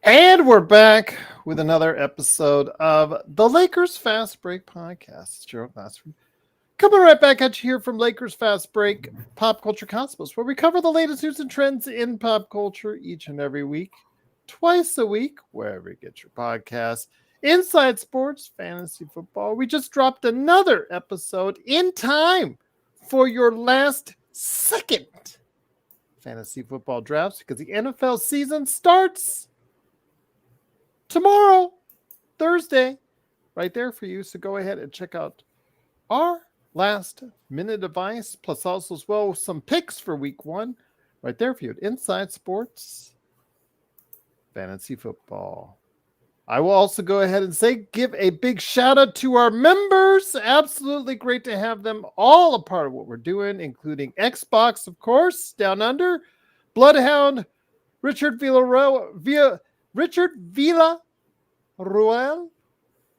And we're back with another episode of the Lakers Fast Break podcast. It's Gerald Glassford coming right back at you here from Lakers Fast Break Pop Culture Cosmos, where we cover the latest news and trends in pop culture each and every week, twice a week, wherever you get your podcasts. Inside Sports, Fantasy Football. We just dropped another episode in time for your last second fantasy football drafts because the NFL season starts tomorrow, Thursday, right there for you. So go ahead and check out our last minute advice, plus also as well some picks for week one, right there for you at Inside Sports Fantasy Football. I will also go ahead and give a big shout out to our members. Absolutely great to have them all a part of what we're doing, including Xbox, of course, Down Under, Bloodhound, Richard Villarreal,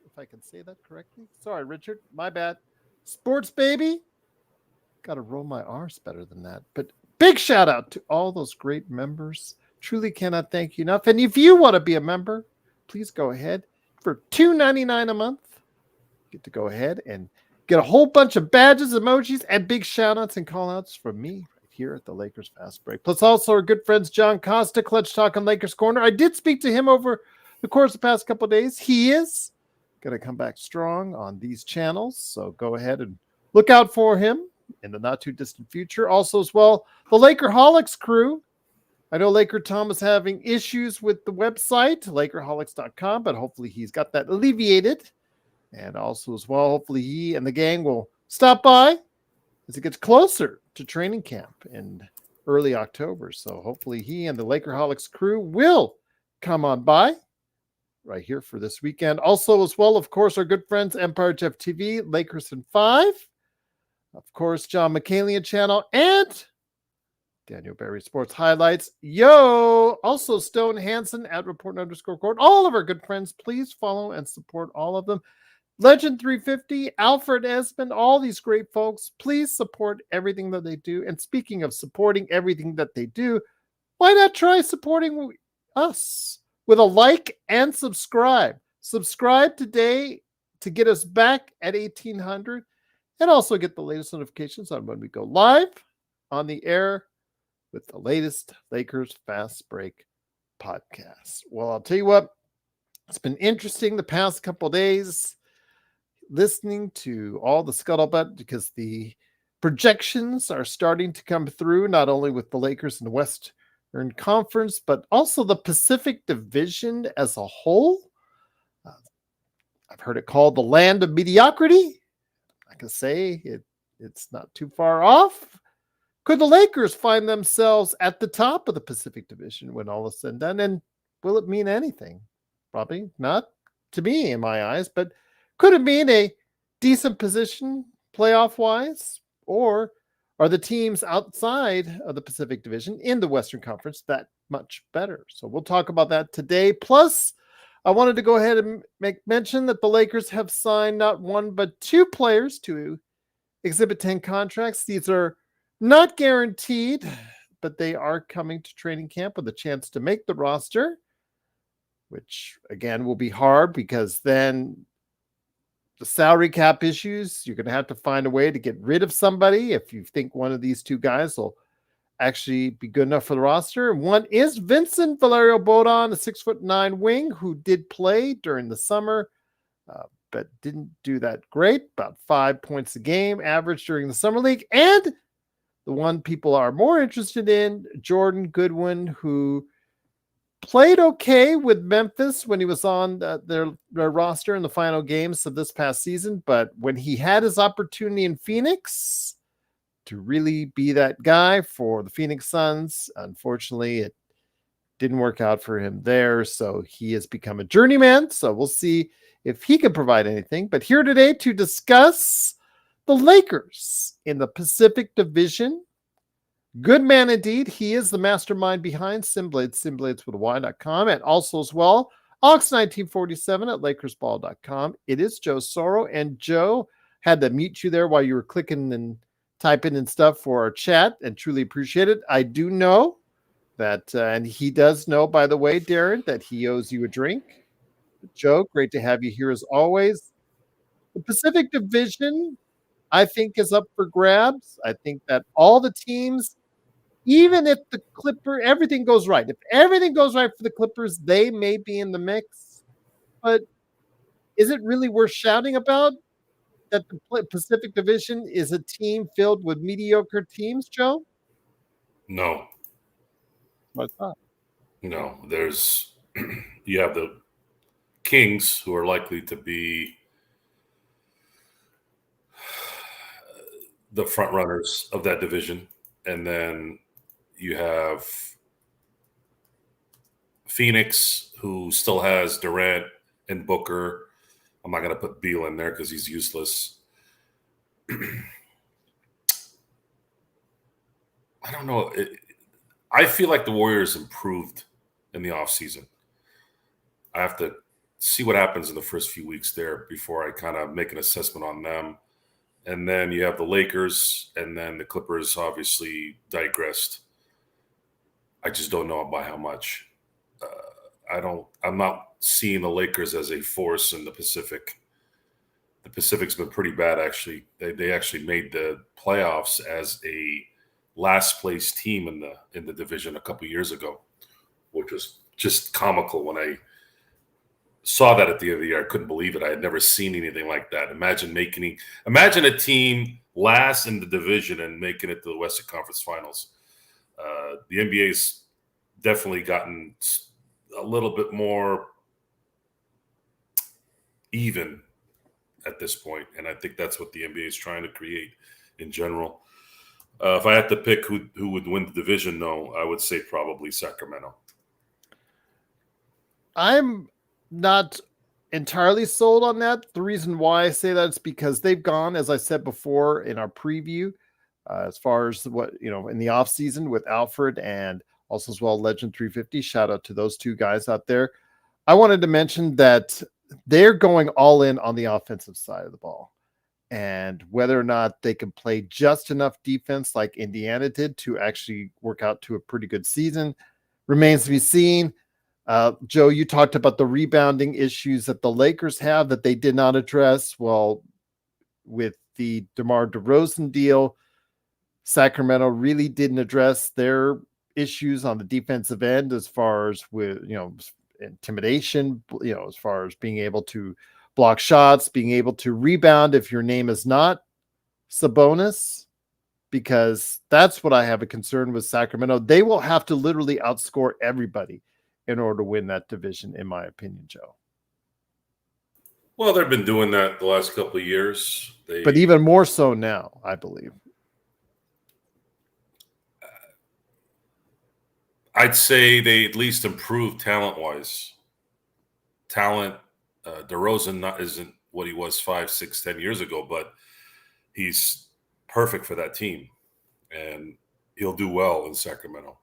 if I can say that correctly. Sorry, Richard, my bad. Sports Baby. Got to roll my R's better than that. But big shout out to all those great members. Truly cannot thank you enough. And if you want to be a member, please go ahead. For $2.99 a month, you get to go ahead and get a whole bunch of badges, emojis, and big shout outs and call outs from me here at the Lakers Fast Break. Plus also our good friends John Costa, Clutch Talk on Lakers Corner. I did speak to him over the course of the past couple of days. He is going to come back strong on these channels, so go ahead and look out for him in the not too distant future. Also as well, the Lakerholics crew. I know Laker Tom is having issues with the website, Lakerholics.com, but hopefully he's got that alleviated. And also as well, hopefully he and the gang will stop by as it gets closer to training camp in early October. So hopefully he and the Lakerholics crew will come on by right here for this weekend. Also as well, of course, our good friends Empire Jeff TV, Lakers in 5. Of course, John McCalian channel and Daniel Barry Sports Highlights. Yo! Also Stone Hansen at report_court. All of our good friends, please follow and support all of them. Legend 350, Alfred Esmond, all these great folks, please support everything that they do. And speaking of supporting everything that they do, why not try supporting us with a like and subscribe? Subscribe today to get us back at 1,800 and also get the latest notifications on when we go live on the air with the latest Lakers Fast Break podcast. Well, I'll tell you what, it's been interesting the past couple of days listening to all the scuttlebutt because the projections are starting to come through, not only with the Lakers in the Western Conference, but also the Pacific Division as a whole. I've heard it called the land of mediocrity. I can say it's not too far off. Could the Lakers find themselves at the top of the Pacific Division when all is said and done? And will it mean anything? Probably not to me in my eyes, but could it mean a decent position playoff-wise? Or are the teams outside of the Pacific Division in the Western Conference that much better? So we'll talk about that today. Plus, I wanted to go ahead and make mention that the Lakers have signed not one but two players to Exhibit 10 contracts. These are not guaranteed, but they are coming to training camp with a chance to make the roster, which again will be hard because then the salary cap issues, you're going to have to find a way to get rid of somebody if you think one of these two guys will actually be good enough for the roster. One is Vincent Valerio Bodon, a 6'9" wing who did play during the summer, but didn't do that great. About 5 points a game average during the summer league. And the one people are more interested in, Jordan Goodwin, who played okay with Memphis when he was on their roster in the final games of this past season. But when he had his opportunity in Phoenix to really be that guy for the Phoenix Suns, unfortunately, it didn't work out for him there. So he has become a journeyman. So we'll see if he can provide anything. But here today to discuss the Lakers in the Pacific Division. Good man indeed. He is the mastermind behind Simblades, Simblades with a Y.com, and also as well, Ox1947 at LakersBall.com. It is Joe Soro, and Joe had to mute you there while you were clicking and typing and stuff for our chat, and truly appreciate it. I do know That and he does know, by the way, Darren, that he owes you a drink. Joe, great to have you here as always. The Pacific Division, I think, is up for grabs. I think that all the teams, even if the everything goes right, if everything goes right for the Clippers, they may be in the mix. But is it really worth shouting about that the Pacific Division is a team filled with mediocre teams, Joe? No, What's up? no. There's you have the Kings, who are likely to be the front runners of that division, and then you have Phoenix, who still has Durant and Booker. I'm not going to put Beal in there because he's useless. I don't know. I feel like the Warriors improved in the offseason. I have to see what happens in the first few weeks there before I kind of make an assessment on them. And then you have the Lakers, and then the Clippers obviously digressed. I just don't know by how much. I'm not seeing the Lakers as a force in the Pacific. The Pacific's been pretty bad, actually. They actually made the playoffs as a last place team in the division a couple years ago, which was just comical when I saw that at the end of the year. I couldn't believe it. I had never seen anything like that. Imagine a team last in the division and making it to the Western Conference Finals. The NBA's definitely gotten a little bit more even at this point, and I think that's what the NBA is trying to create in general. If I had to pick who would win the division, though, I would say probably Sacramento. I'm not entirely sold on that. The reason why I say that is because they've gone, as I said before in our preview, as far as what in the off season with Alfred and also as well Legend 350. Shout out to those two guys out there. I wanted to mention that they're going all in on the offensive side of the ball. And whether or not they can play just enough defense like Indiana did to actually work out to a pretty good season remains to be seen. Joe, you talked about the rebounding issues that the Lakers have that they did not address. Well, with the DeMar DeRozan deal, Sacramento really didn't address their issues on the defensive end as far as with, intimidation, as far as being able to block shots, being able to rebound if your name is not Sabonis, because that's what I have a concern with Sacramento. They will have to literally outscore everybody in order to win that division, in my opinion, Joe. Well, they've been doing that the last couple of years. But even more so now, I believe. I'd say they at least improved talent-wise. DeRozan isn't what he was 5, 6, 10 years ago, but he's perfect for that team, and he'll do well in Sacramento.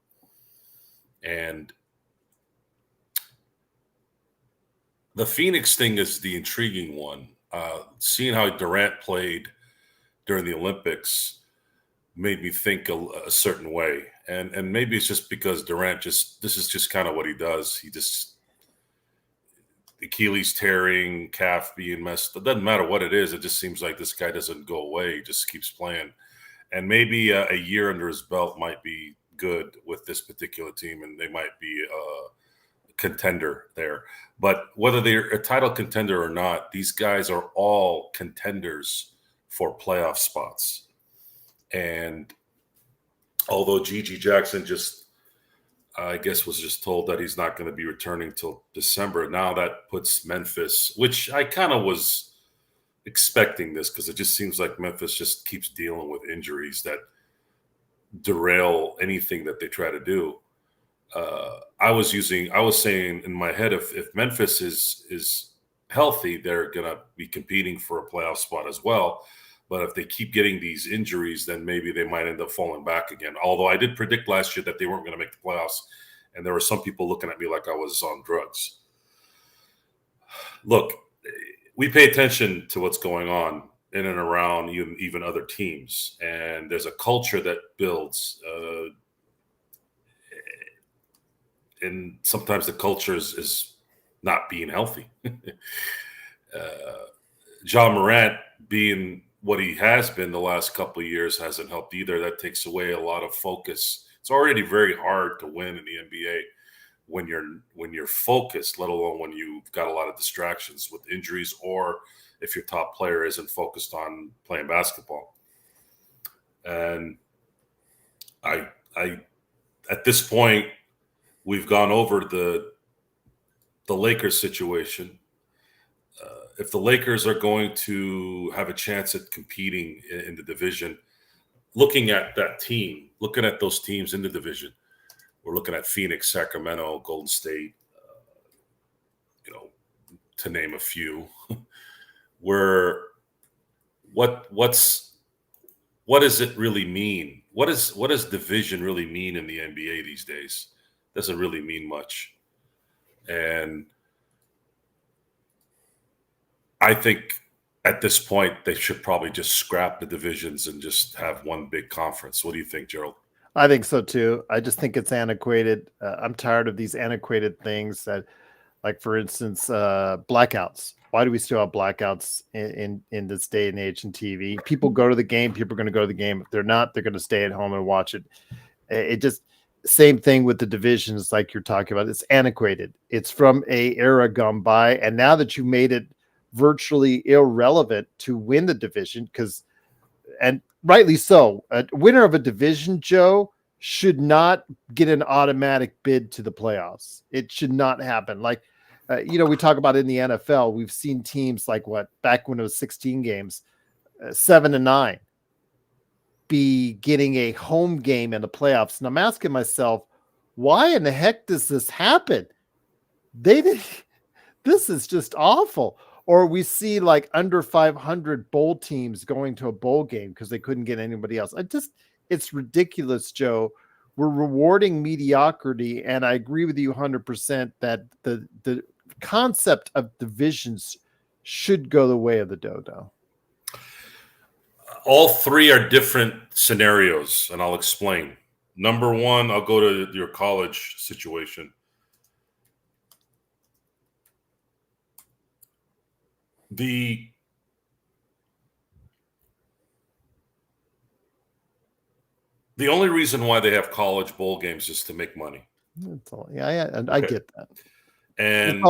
And the Phoenix thing is the intriguing one. Seeing how Durant played during the Olympics made me think a certain way. And maybe it's just because Durant this is just kind of what he does. He just Achilles tearing, calf being messed. It doesn't matter what it is. It just seems like this guy doesn't go away. He just keeps playing. And maybe a year under his belt might be good with this particular team, and they might be a contender there. But whether they're a title contender or not, these guys are all contenders for playoff spots. And although Gigi Jackson I guess was just told that he's not going to be returning till December. Now that puts Memphis, which I kind of was expecting this because it just seems like Memphis just keeps dealing with injuries that derail anything that they try to do. I was saying in my head, if Memphis is healthy, they're going to be competing for a playoff spot as well. But if they keep getting these injuries, then maybe they might end up falling back again. Although I did predict last year that they weren't going to make the playoffs, and there were some people looking at me like I was on drugs. Look, we pay attention to what's going on in and around even other teams, and there's a culture that builds. and sometimes the culture is not being healthy. John Morant being what he has been the last couple of years hasn't helped either. That takes away a lot of focus. It's already very hard to win in the NBA when you're focused, let alone when you've got a lot of distractions with injuries, or if your top player isn't focused on playing basketball. And I at this point, we've gone over the Lakers situation. If the Lakers are going to have a chance at competing in the division, looking at that team, looking at those teams in the division, we're looking at Phoenix, Sacramento, Golden State, to name a few. What does it really mean? What does division really mean in the NBA these days? Doesn't really mean much. And I think at this point they should probably just scrap the divisions and just have one big conference. What do you think, Gerald? I think so too. I just think it's antiquated. I'm tired of these antiquated things that, like for instance, blackouts. Why do we still have blackouts in this day and age in TV? People go to the game. People are going to go to the game. If they're not, they're going to stay at home and watch it. It just same thing with the divisions, like you're talking about. It's antiquated. It's from a era gone by, and now that you made it virtually irrelevant to win the division, and rightly so, a winner of a division, Joe, should not get an automatic bid to the playoffs. It should not happen. Like, we talk about in the NFL, we've seen teams like back when it was 16 games, 7-9, be getting a home game in the playoffs. And I'm asking myself, why in the heck does this happen? This is just awful. Or we see like under 500 bowl teams going to a bowl game because they couldn't get anybody else. It's ridiculous, Joe. We're rewarding mediocrity. And I agree with you 100% that the concept of divisions should go the way of the dodo. All three are different scenarios, and I'll explain. Number one, I'll go to your college situation. The only reason why they have college bowl games is to make money. That's all. Yeah, and I get that. And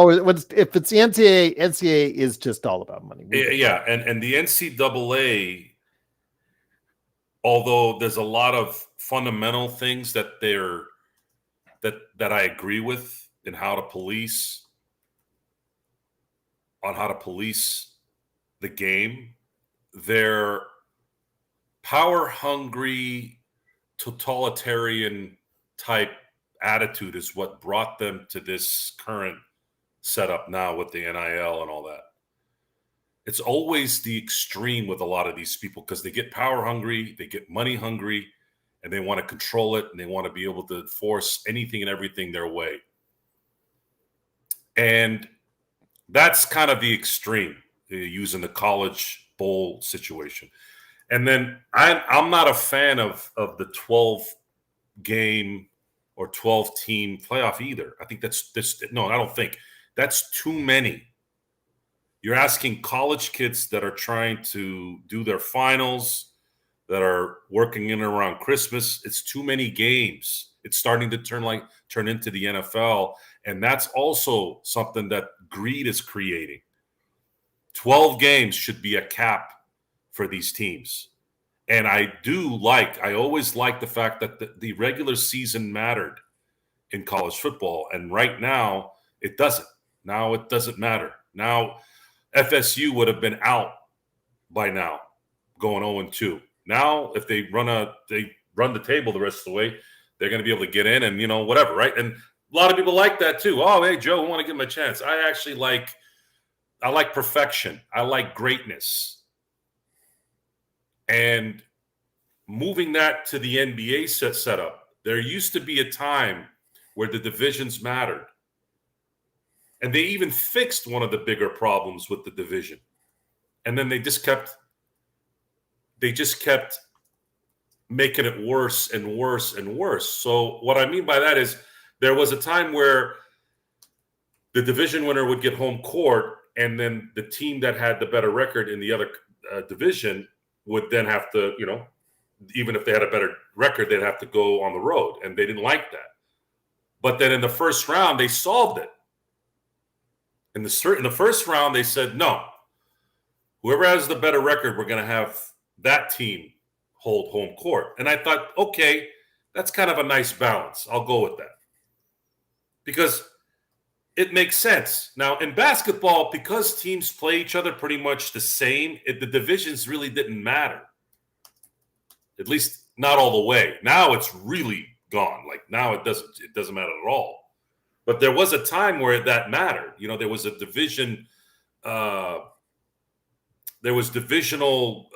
if it's the NCAA is just all about money. Yeah, and the NCAA, although there's a lot of fundamental things that I agree with in how to police the game, their power hungry, totalitarian type attitude is what brought them to this current setup now with the NIL and all that. It's always the extreme with a lot of these people because they get power hungry, they get money hungry, and they want to control it, and they want to be able to force anything and everything their way. And that's kind of the extreme, using the college bowl situation. And then I'm not a fan of the 12-game or 12-team playoff either. I think I don't think. That's too many. You're asking college kids that are trying to do their finals, that are working in and around Christmas. It's too many games. It's starting to turn into the NFL. And that's also something that greed is creating. 12 games should be a cap for these teams. And I always like the fact that the regular season mattered in college football. And right now, it doesn't. Now it doesn't matter. Now FSU would have been out by now, going 0-2. Now, if they run the table the rest of the way, they're going to be able to get in and, whatever, right? And a lot of people like that too. Oh, hey, Joe, we want to give him a chance. I actually like perfection. I like greatness. And moving that to the NBA setup, there used to be a time where the divisions mattered. And they even fixed one of the bigger problems with the division. And then they just kept making it worse and worse and worse. So what I mean by that is there was a time where the division winner would get home court, and then the team that had the better record in the other division would then have to, even if they had a better record, they'd have to go on the road, and they didn't like that. But then in the first round, they solved it. In the first round, they said, no, whoever has the better record, we're going to have that team hold home court. And I thought, okay, that's kind of a nice balance. I'll go with that. Because it makes sense. Now, in basketball, because teams play each other pretty much the same, the divisions really didn't matter. At least not all the way. Now it's really gone. Like now it doesn't matter at all. But there was a time where that mattered. There was a division, there was divisional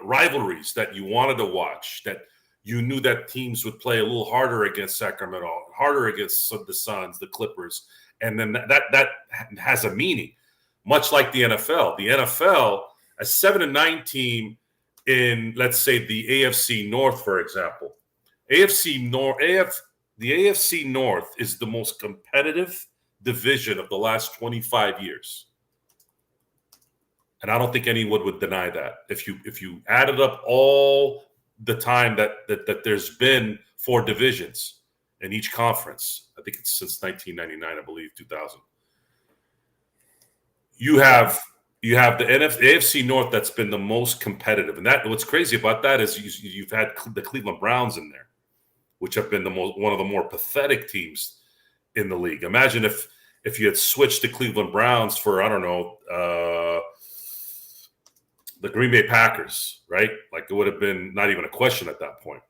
rivalries that you wanted to watch, that you knew that teams would play a little harder against Sacramento, harder against the Suns, the Clippers. And then that has a meaning, much like the NFL. The NFL, a 7-9 team in, let's say, the AFC North, for example. The AFC North is the most competitive division of the last 25 years. And I don't think anyone would deny that. If you added up all the time that there's been 4 divisions in each conference, I think it's since 1999, I believe, 2000. You have the AFC North that's been the most competitive, and what's crazy about that is you've had the Cleveland Browns in there, which have been one of the more pathetic teams in the league. Imagine if you had switched the Cleveland Browns for, I don't know, the Green Bay Packers, right? Like it would have been not even a question at that point.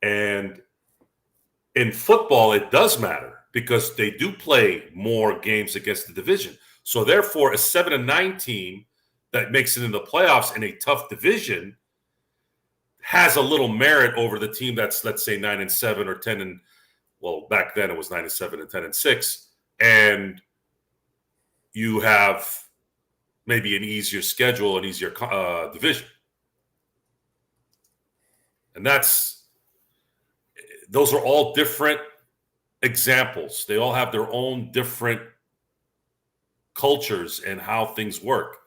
And in football, it does matter because they do play more games against the division. So therefore, a 7-9 team that makes it in the playoffs in a tough division has a little merit over the team that's, let's say, 9-7 or 10 well, back then it was 9-7 and 10-6, and you have maybe an easier schedule, an easier division, and those are all different examples. They all have their own different cultures and how things work.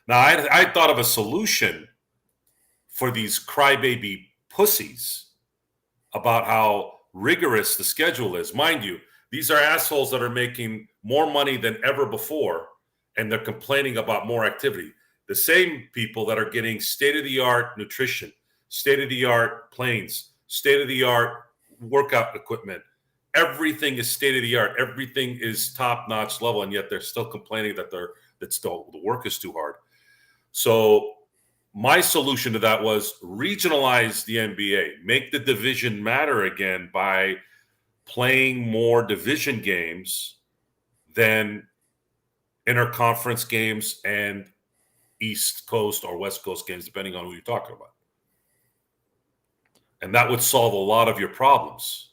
Now, I thought of a solution for these crybaby pussies about how rigorous the schedule is. Mind you, these are assholes that are making more money than ever before, and they're complaining about more activity. The same people that are getting state-of-the-art nutrition, state-of-the-art planes, state-of-the-art workout equipment. Everything is state-of-the-art. Everything is top-notch level, and yet they're still complaining that the work is too hard. So my solution to that was regionalize the NBA, make the division matter again by playing more division games than interconference games and East Coast or West Coast games, depending on who you're talking about. And that would solve a lot of your problems,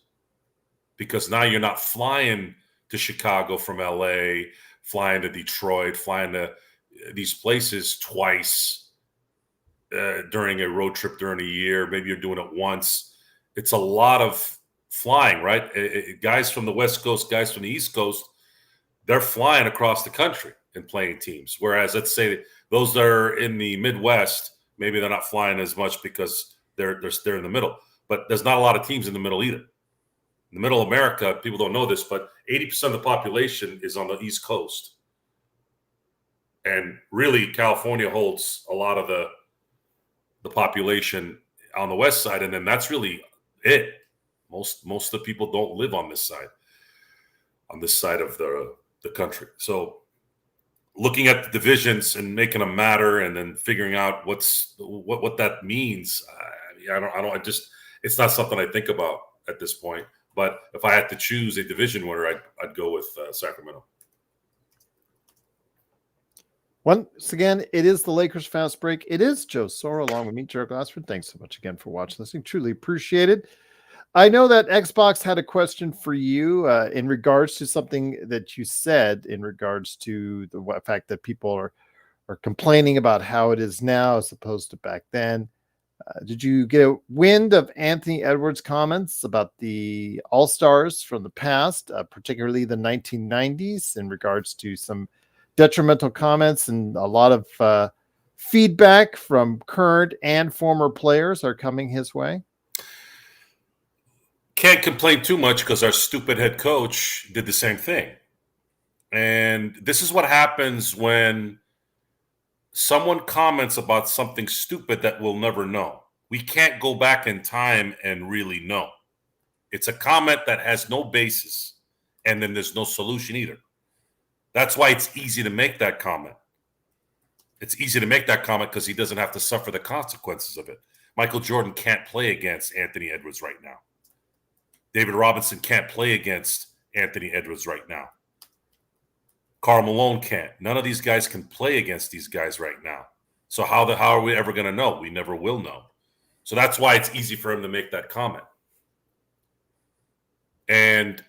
because now you're not flying to Chicago from LA, flying to Detroit, flying to these places twice during a road trip during a year. Maybe you're doing it once. It's a lot of flying, right? Guys from the West Coast, guys from the East Coast, they're flying across the country and playing teams. Whereas, let's say those that are in the Midwest, maybe they're not flying as much because they're in the middle. But there's not a lot of teams in the middle either. In the middle of America, people don't know this, but 80% of the population is on the East Coast. And really, California holds a lot of the population on the west side, and then that's really it. Most of the people don't live on this side of the country. So looking at the divisions and making them matter, and then figuring out what that means, it's not something I think about at this point. But if I had to choose a division winner, I'd go with Sacramento. Once again, it is the Lakers Fast Break. It is Joe Soro along with me, Jared Glassford. Thanks so much again for watching, listening. Truly appreciated. I know that Xbox had a question for you in regards to something that you said in regards to the fact that people are complaining about how it is now as opposed to back then. Did you get a wind of Anthony Edwards' comments about the All-Stars from the past, particularly the 1990s, in regards to some detrimental comments, and a lot of feedback from current and former players are coming his way? Can't complain too much because our stupid head coach did the same thing. And this is what happens when someone comments about something stupid that we'll never know. We can't go back in time and really know. It's a comment that has no basis, and then there's no solution either. That's why it's easy to make that comment. It's easy to make that comment because he doesn't have to suffer the consequences of it. Michael Jordan can't play against Anthony Edwards right now. David Robinson can't play against Anthony Edwards right now. Karl Malone can't. None of these guys can play against these guys right now. So how are we ever going to know? We never will know. So that's why it's easy for him to make that comment. And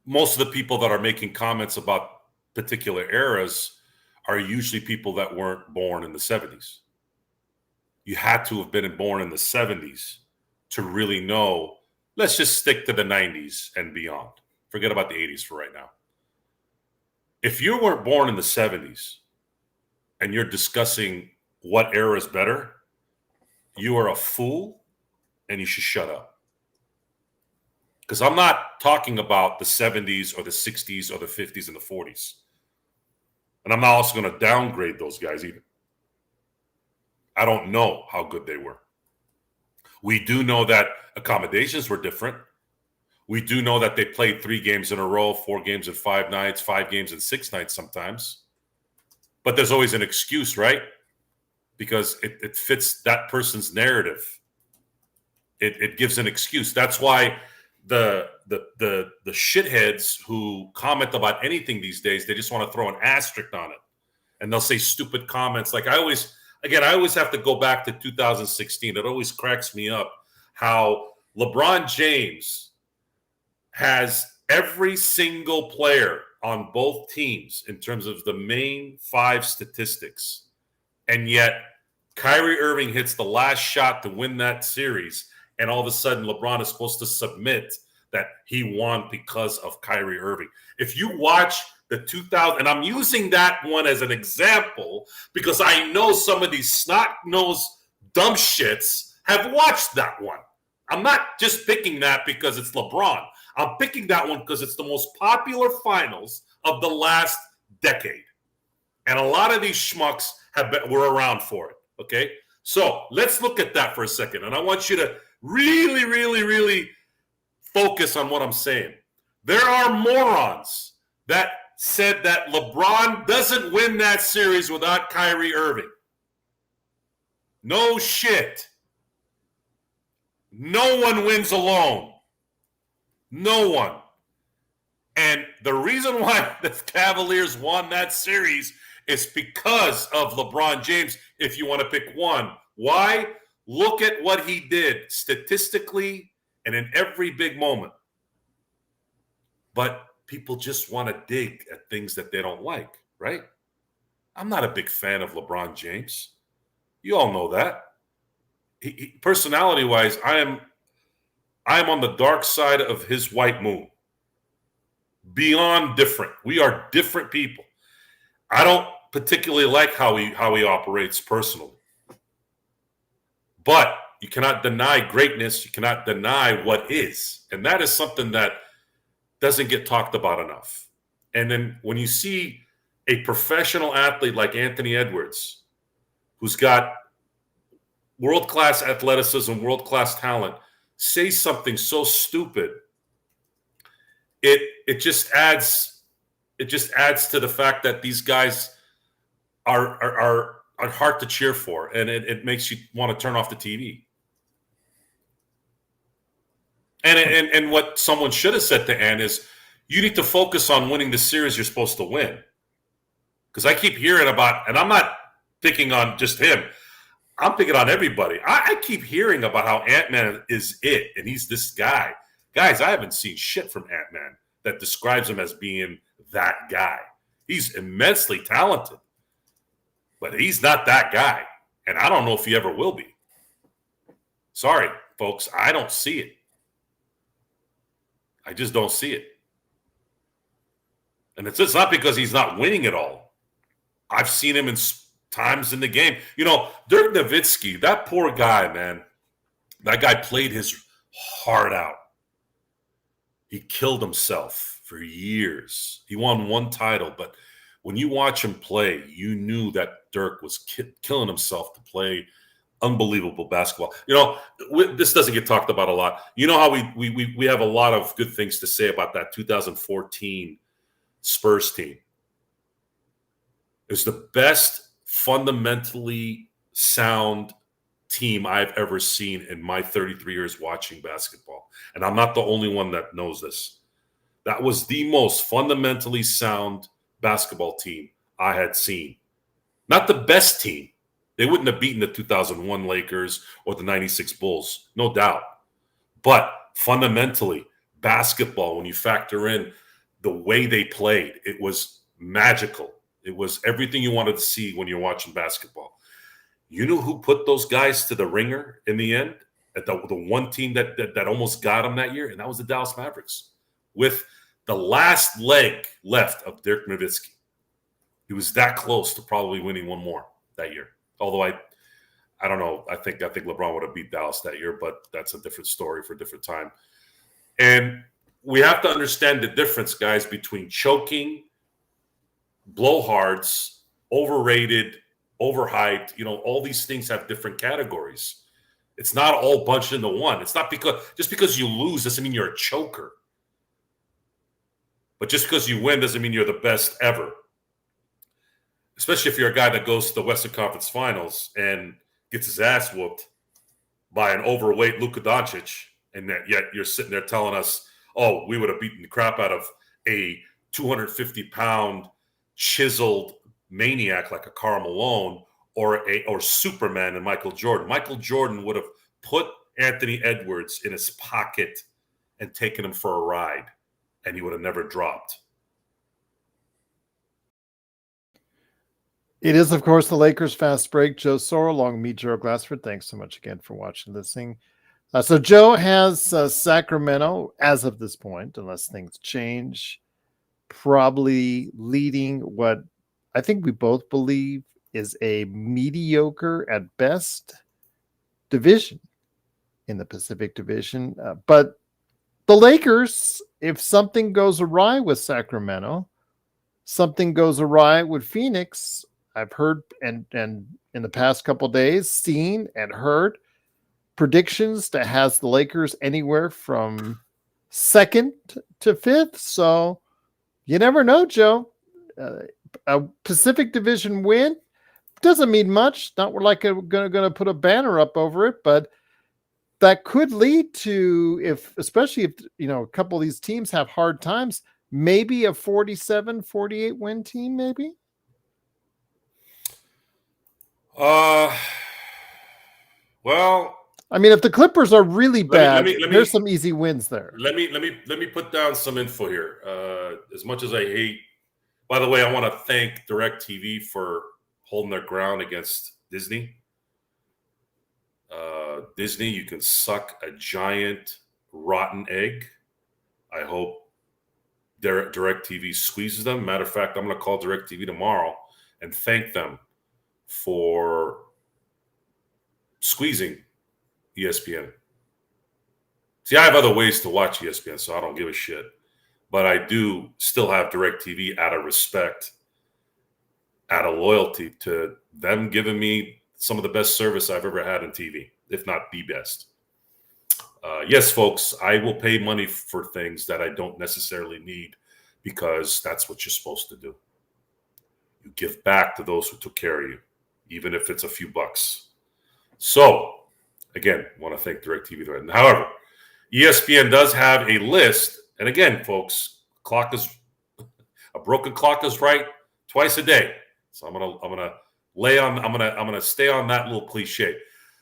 most of the people that are making comments about particular eras are usually people that weren't born in the 70s. You had to have been born in the 70s to really know. Let's just stick to the 90s and beyond. Forget about the 80s for right now. If you weren't born in the 70s and you're discussing what era is better, you are a fool and you should shut up. Because I'm not talking about the 70s or the 60s or the 50s and the 40s. And I'm not also going to downgrade those guys either. I don't know how good they were. We do know that accommodations were different. We do know that they played 3 games in a row, 4 games in 5 nights, 5 games in 6 nights sometimes. But there's always an excuse, right? Because it fits that person's narrative. It gives an excuse. That's why the shitheads who comment about anything these days, they just want to throw an asterisk on it. And they'll say stupid comments. Like I always have to go back to 2016. It always cracks me up how LeBron James has every single player on both teams in terms of the main 5 statistics. And yet Kyrie Irving hits the last shot to win that series. And all of a sudden LeBron is supposed to submit that he won because of Kyrie Irving. If you watch the 2000, and I'm using that one as an example because I know some of these snot-nosed dumb shits have watched that one. I'm not just picking that because it's LeBron. I'm picking that one because it's the most popular finals of the last decade. And a lot of these schmucks were around for it, okay? So let's look at that for a second. And I want you to really, really, really focus on what I'm saying. There are morons that said that LeBron doesn't win that series without Kyrie Irving. No shit. No one wins alone. No one. And the reason why the Cavaliers won that series is because of LeBron James, if you want to pick one. Why? Look at what he did statistically and in every big moment. But people just want to dig at things that they don't like, right? I'm not a big fan of LeBron James. You all know that. Personality-wise, I am on the dark side of his white moon. Beyond different. We are different people. I don't particularly like how he operates personally. But you cannot deny greatness. You cannot deny what is. And that is something that doesn't get talked about enough. And then when you see a professional athlete like Anthony Edwards, who's got world-class athleticism, world-class talent, say something so stupid, it just adds to the fact that these guys are hard to cheer for, and it makes you want to turn off the TV. And what someone should have said to Ann is, you need to focus on winning the series you're supposed to win. Because I keep hearing about, and I'm not picking on just him, I'm picking on everybody. I keep hearing about how Ant-Man is it, and he's this guy. Guys, I haven't seen shit from Ant-Man that describes him as being that guy. He's immensely talented. But he's not that guy. And I don't know if he ever will be. Sorry, folks. I don't see it. I just don't see it. And it's not because he's not winning at all. I've seen him in times in the game. You know, Dirk Nowitzki, that poor guy, man. That guy played his heart out. He killed himself for years. He won one title, but when you watch him play, you knew that Dirk was killing himself to play unbelievable basketball. You know, this doesn't get talked about a lot. You know how we have a lot of good things to say about that 2014 Spurs team. It was the best fundamentally sound team I've ever seen in my 33 years watching basketball. And I'm not the only one that knows this. That was the most fundamentally sound basketball team I had seen. Not the best team. They wouldn't have beaten the 2001 Lakers or the 96 Bulls, no doubt. But fundamentally, basketball, when you factor in the way they played, it was magical. It was everything you wanted to see when you're watching basketball. You know who put those guys to the ringer in the end? At the one team that almost got them that year, and that was the Dallas Mavericks. With the last leg left of Dirk Nowitzki. He was that close to probably winning one more that year. Although I don't know. I think LeBron would have beat Dallas that year, but that's a different story for a different time. And we have to understand the difference, guys, between choking, blowhards, overrated, overhyped. You know, all these things have different categories. It's not all bunched into one. It's not just because you lose doesn't mean you're a choker. But just because you win doesn't mean you're the best ever. Especially if you're a guy that goes to the Western Conference Finals and gets his ass whooped by an overweight Luka Doncic, and that yet you're sitting there telling us, oh, we would have beaten the crap out of a 250-pound chiseled maniac like a Karl Malone or Superman and Michael Jordan. Michael Jordan would have put Anthony Edwards in his pocket and taken him for a ride, and he would have never dropped. It is, of course, the Lakers Fast Break. Joe Soro, along with me, Joe Glassford. Thanks so much again for watching, listening. So Joe has Sacramento, as of this point, unless things change, probably leading what I think we both believe is a mediocre at best division in the Pacific Division. But the Lakers, if something goes awry with Sacramento, something goes awry with Phoenix, I've heard and in the past couple of days, seen and heard predictions that has the Lakers anywhere from second to fifth. So you never know, Joe. A Pacific Division win doesn't mean much. Not like I'm going to put a banner up over it, but that could lead to, especially if a couple of these teams have hard times, maybe a 47, 48 win team, maybe. Well, I mean, if the Clippers are really bad, let me, there's some easy wins there. Let me put down some info here. As much as I hate, by the way, I want to thank DirecTV for holding their ground against Disney. Disney, you can suck a giant rotten egg. I hope DirecTV squeezes them. Matter of fact, I'm going to call DirecTV tomorrow and thank them for squeezing ESPN. See, I have other ways to watch ESPN, so I don't give a shit. But I do still have DirecTV out of respect, out of loyalty to them giving me some of the best service I've ever had in TV, if not the best. Yes, folks, I will pay money for things that I don't necessarily need because that's what you're supposed to do. You give back to those who took care of you, even if it's a few bucks. So, again, I want to thank DirecTV. However, ESPN does have a list, and again, folks, a broken clock is right twice a day. So I'm gonna stay on that little cliche.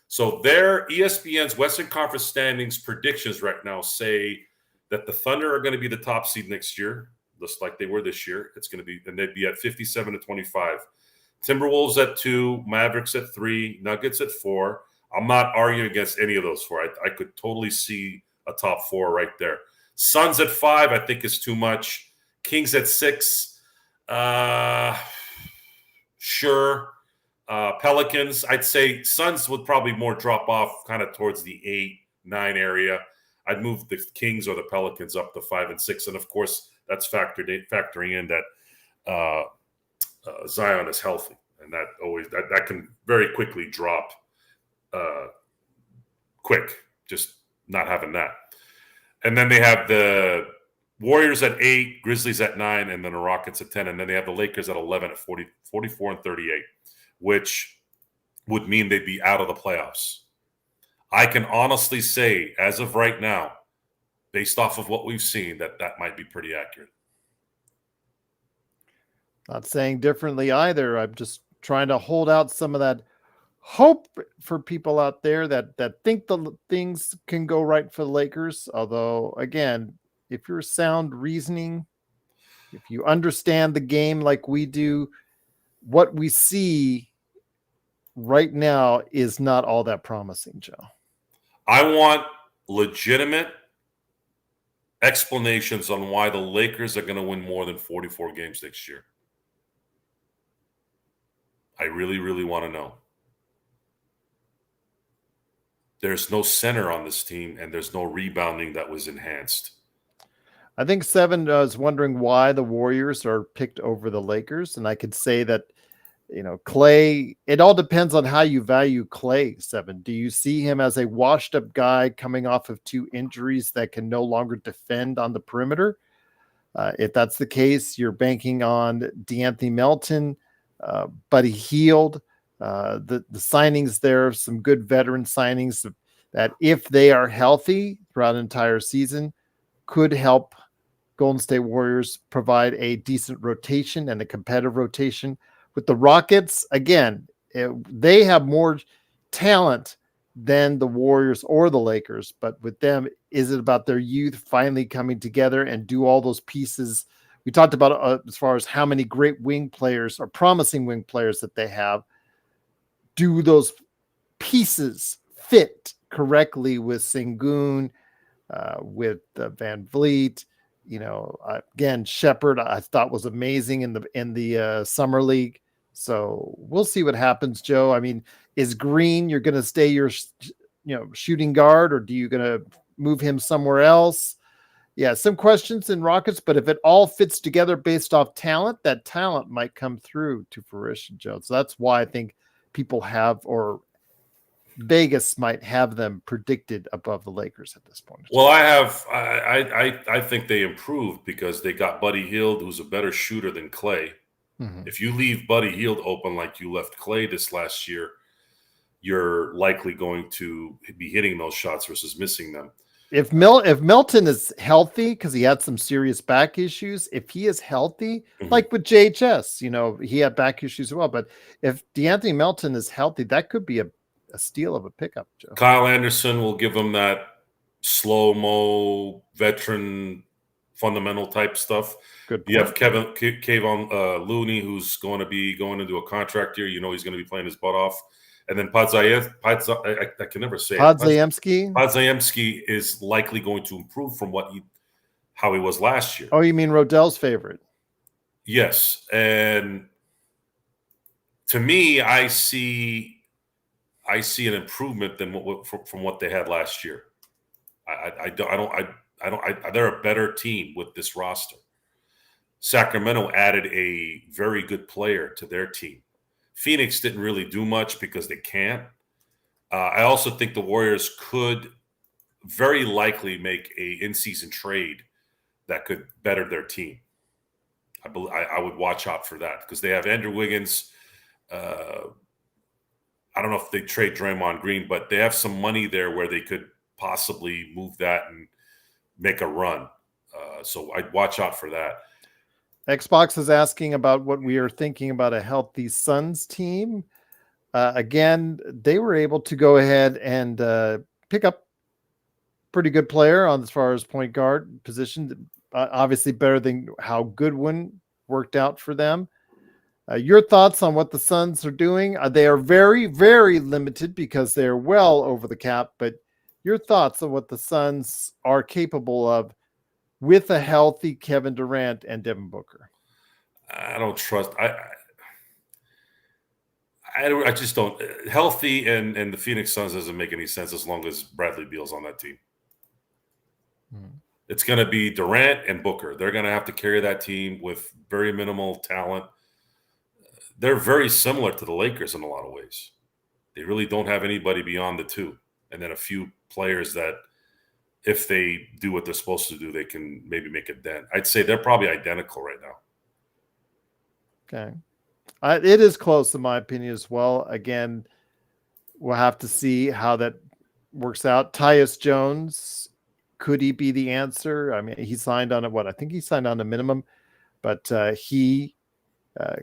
So their ESPN's Western Conference standings predictions right now say that the Thunder are going to be the top seed next year, just like they were this year. It's going to be, and they'd be at 57-25. Timberwolves at 2, Mavericks at 3, Nuggets at 4. I'm not arguing against any of those 4. I could totally see a top 4 right there. Suns at 5, I think is too much. Kings at 6, sure. Pelicans, I'd say Suns would probably more drop off kind of towards the 8, 9 area. I'd move the Kings or the Pelicans up to 5 and 6, and of course that's factoring in that Zion is healthy, and that can very quickly drop quick, just not having that. And then they have the Warriors at 8, Grizzlies at 9, and then the Rockets at 10, and then they have the Lakers at 11 at 44 and 38, which would mean they'd be out of the playoffs. I can honestly say, as of right now, based off of what we've seen, that might be pretty accurate. Not saying differently either. I'm just trying to hold out some of that hope for people out there that think the things can go right for the Lakers. Although, again, if you're sound reasoning, if you understand the game like we do, what we see right now is not all that promising, Joe. I want legitimate explanations on why the Lakers are going to win more than 44 games next year. I really, really want to know. There's no center on this team, and there's no rebounding that was enhanced. I think Seven is wondering why the Warriors are picked over the Lakers, and I could say that, Clay, it all depends on how you value Clay, Seven. Do you see him as a washed-up guy coming off of 2 injuries that can no longer defend on the perimeter? If that's the case, you're banking on De'Anthony Melton, Buddy Hield, the signings there, some good veteran signings that if they are healthy throughout an entire season, could help Golden State Warriors provide a decent rotation and a competitive rotation. With the Rockets, again, they have more talent than the Warriors or the Lakers, but with them, is it about their youth finally coming together and do all those pieces we talked about as far as how many great wing players or promising wing players that they have? Do those pieces fit correctly with Sengun, with Van Vliet? Again, Shepherd, I thought was amazing in the summer league. So we'll see what happens, Joe. I mean, is Green, you're going to stay your, shooting guard, or do you going to move him somewhere else? Yeah, some questions in Rockets, but if it all fits together based off talent, that talent might come through to fruition, Joe. So that's why I think people have, or Vegas might have them predicted above the Lakers at this point. Well, I think they improved because they got Buddy Hield, who's a better shooter than Clay. Mm-hmm. If you leave Buddy Hield open like you left Clay this last year, you're likely going to be hitting those shots versus missing them. If Milton is healthy, because he had some serious back issues, if he is healthy, mm-hmm. like with JHS, he had back issues as well. But if De'Anthony Melton is healthy, that could be a steal of a pickup, Joe. Kyle Anderson will give him that slow-mo veteran fundamental type stuff. Good point. You have Kayvon Looney, who's going to be going into a contract year. He's going to be playing his butt off. And then I can never say Podziemski. Podziemski is likely going to improve from how he was last year. Oh, you mean Rodell's favorite? Yes, and to me, I see an improvement from what they had last year. They're a better team with this roster. Sacramento added a very good player to their team. Phoenix didn't really do much because they can't. I also think the Warriors could very likely make a in-season trade that could better their team. I would watch out for that because they have Andrew Wiggins. I don't know if they trade Draymond Green, but they have some money there where they could possibly move that and make a run. So I'd watch out for that. Xbox is asking about what we are thinking about a healthy Suns team. Again, they were able to go ahead and pick up pretty good player on as far as point guard position. Obviously better than how Goodwin worked out for them. Your thoughts on what the Suns are doing? They are very, very limited because they're well over the cap, but your thoughts on what the Suns are capable of with a healthy Kevin Durant and Devin Booker? I don't trust. I just don't. Healthy and the Phoenix Suns doesn't make any sense as long as Bradley Beal's on that team. It's going to be Durant and Booker. They're going to have to carry that team with very minimal talent. They're very similar to the Lakers in a lot of ways. They really don't have anybody beyond the two. And then a few players that, if they do what they're supposed to do, they can maybe make a dent. I'd say they're probably identical right now. Okay. It is close in my opinion as well. Again, we'll have to see how that works out. Tyus Jones, could he be the answer? I mean, he signed on I think he signed on a minimum, but he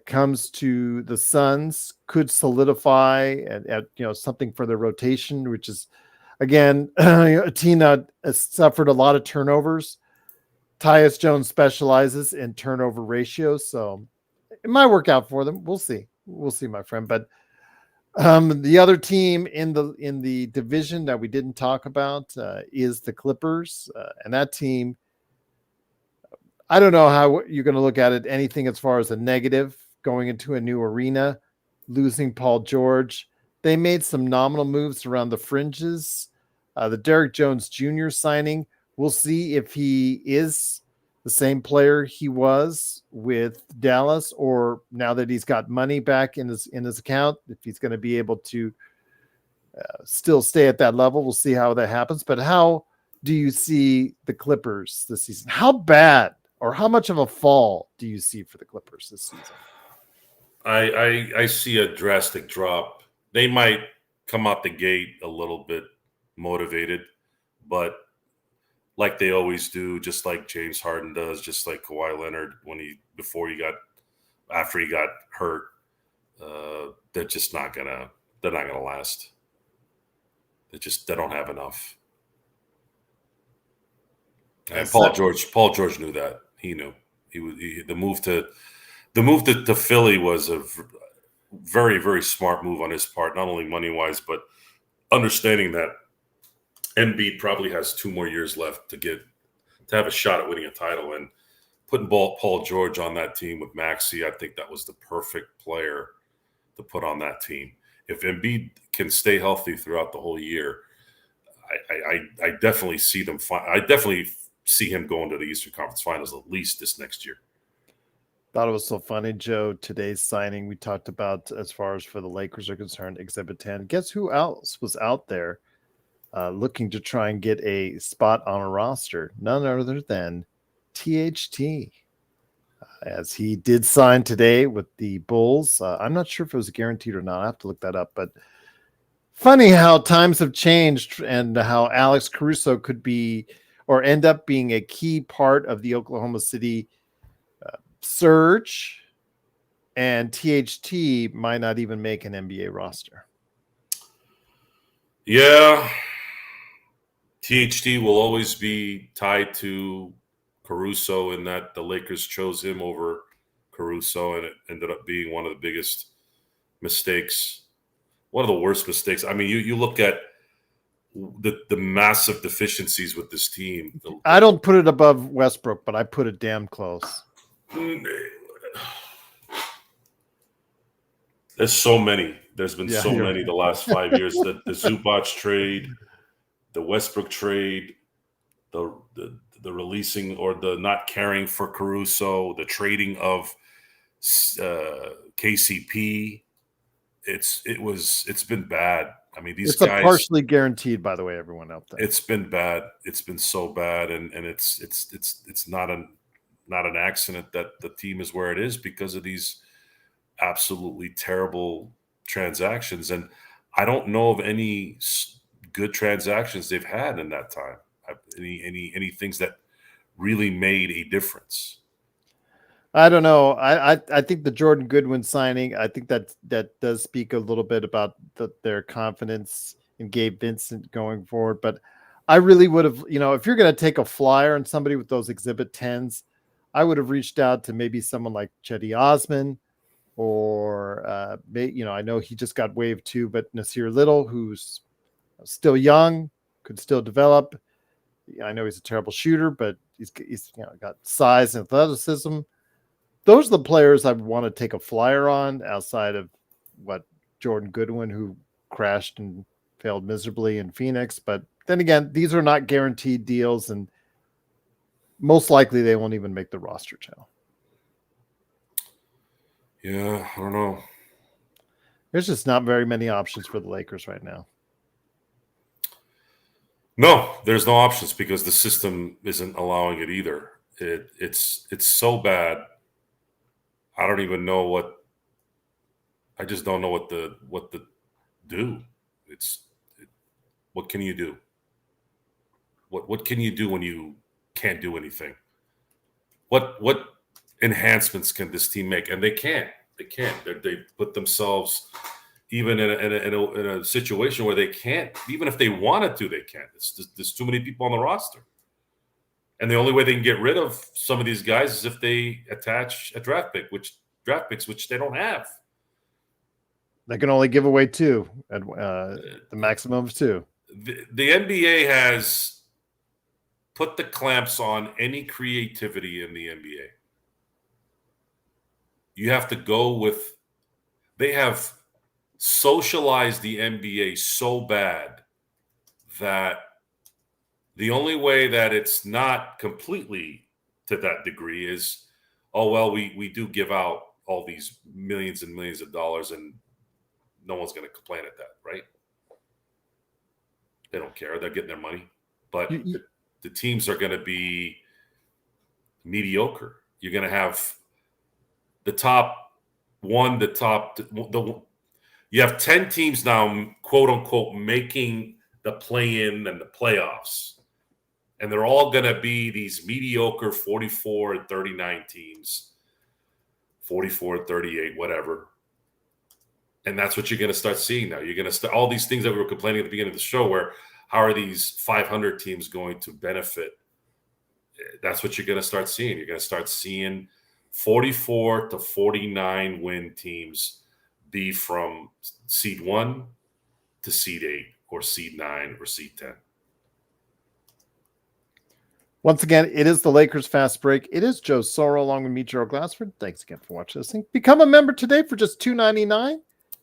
comes to the Suns, could solidify at something for their rotation, which is, again, a team that has suffered a lot of turnovers. Tyus Jones specializes in turnover ratios, so it might work out for them. We'll see. We'll see, my friend. But the other team in the division that we didn't talk about is the Clippers, and that team, I don't know how you're going to look at it, anything as far as a negative, going into a new arena, losing Paul George. They made some nominal moves around the fringes. The Derrick Jones Jr. signing, we'll see if he is the same player he was with Dallas, or now that he's got money back in his account, if he's going to be able to still stay at that level. We'll see how that happens. But how do you see the Clippers this season? How bad or how much of a fall do you see for the Clippers this season? I see a drastic drop. They might come out the gate a little bit motivated, but like they always do, just like James Harden does, just like Kawhi Leonard after he got hurt, they're just not gonna last. They don't have enough. And Paul George knew that. He knew the move to Philly was a very, very smart move on his part, not only money wise, but understanding that Embiid probably has 2 more years left to have a shot at winning a title, and putting Paul George on that team with Maxey, I think that was the perfect player to put on that team. If Embiid can stay healthy throughout the whole year, I definitely see them. I definitely see him going to the Eastern Conference Finals at least this next year. Thought it was so funny, Joe. Today's signing we talked about, as far as for the Lakers are concerned, Exhibit 10. Guess who else was out there looking to try and get a spot on a roster? None other than THT, as he did sign today with the Bulls. I'm not sure if it was guaranteed or not. I have to look that up. But funny how times have changed and how Alex Caruso could be or end up being a key part of the Oklahoma City surge, and THT might not even make an NBA roster. Yeah. THT will always be tied to Caruso in that the Lakers chose him over Caruso, and it ended up being one of the biggest mistakes, one of the worst mistakes. I mean, you look at the massive deficiencies with this team. I don't put it above Westbrook, but I put it damn close. There's so many. There's been so many the last 5 years. The Zubac trade, the Westbrook trade, the releasing or the not caring for Caruso, the trading of KCP. It's been bad. I mean, these guys. It's partially guaranteed, by the way, everyone out there. It's been bad. It's been so bad, and it's not an accident that the team is where it is because of these absolutely terrible transactions. And I don't know of any good transactions they've had in that time. Any things that really made a difference. I don't know. I think the Jordan Goodwin signing, I think that does speak a little bit about their confidence in Gabe Vincent going forward. But I really would have, if you're going to take a flyer on somebody with those Exhibit 10s, I would have reached out to maybe someone like Cedi Osman, or I know he just got waived too, but Nasir Little, who's still young, could still develop. I know he's a terrible shooter, but he's got size and athleticism. Those are the players I want to take a flyer on outside of Jordan Goodwin, who crashed and failed miserably in Phoenix. But then again, these are not guaranteed deals, and most likely they won't even make the roster, Joe. Yeah, I don't know. There's just not very many options for the Lakers right now. No, there's no options because the system isn't allowing it either. It's so bad. I don't even know what. I just don't know what to do. What can you do? What can you do when you can't do anything? What enhancements can this team make? And they can't. They can't. They put themselves even in a situation where they can't. Even if they wanted to, they can't. There's too many people on the roster. And the only way they can get rid of some of these guys is if they attach a draft picks, which they don't have. They can only give away 2 at the maximum of 2. The NBA has put the clamps on any creativity in the NBA. You have to go with. They have socialized the NBA so bad that the only way that it's not completely to that degree is, we do give out all these millions and millions of dollars and no one's going to complain at that, right? They don't care. They're getting their money. But the teams are going to be mediocre. You're going to have the top one, you have 10 teams now, quote unquote, making the play-in and the playoffs. And they're all going to be these mediocre 44 and 39 teams, 44 and 38, whatever. And that's what you're going to start seeing now. You're going to start all these things that we were complaining at the beginning of the show where how are these 500 teams going to benefit? That's what you're going to start seeing. You're going to start seeing 44 to 49 win teams be from seed 1 to seed 8 or seed 9 or seed 10. Once again, it is the Lakers Fast Break. It is Joe Soro along with me, Gerald Glassford. Thanks again for watching this thing. Become a member today for just $2.99.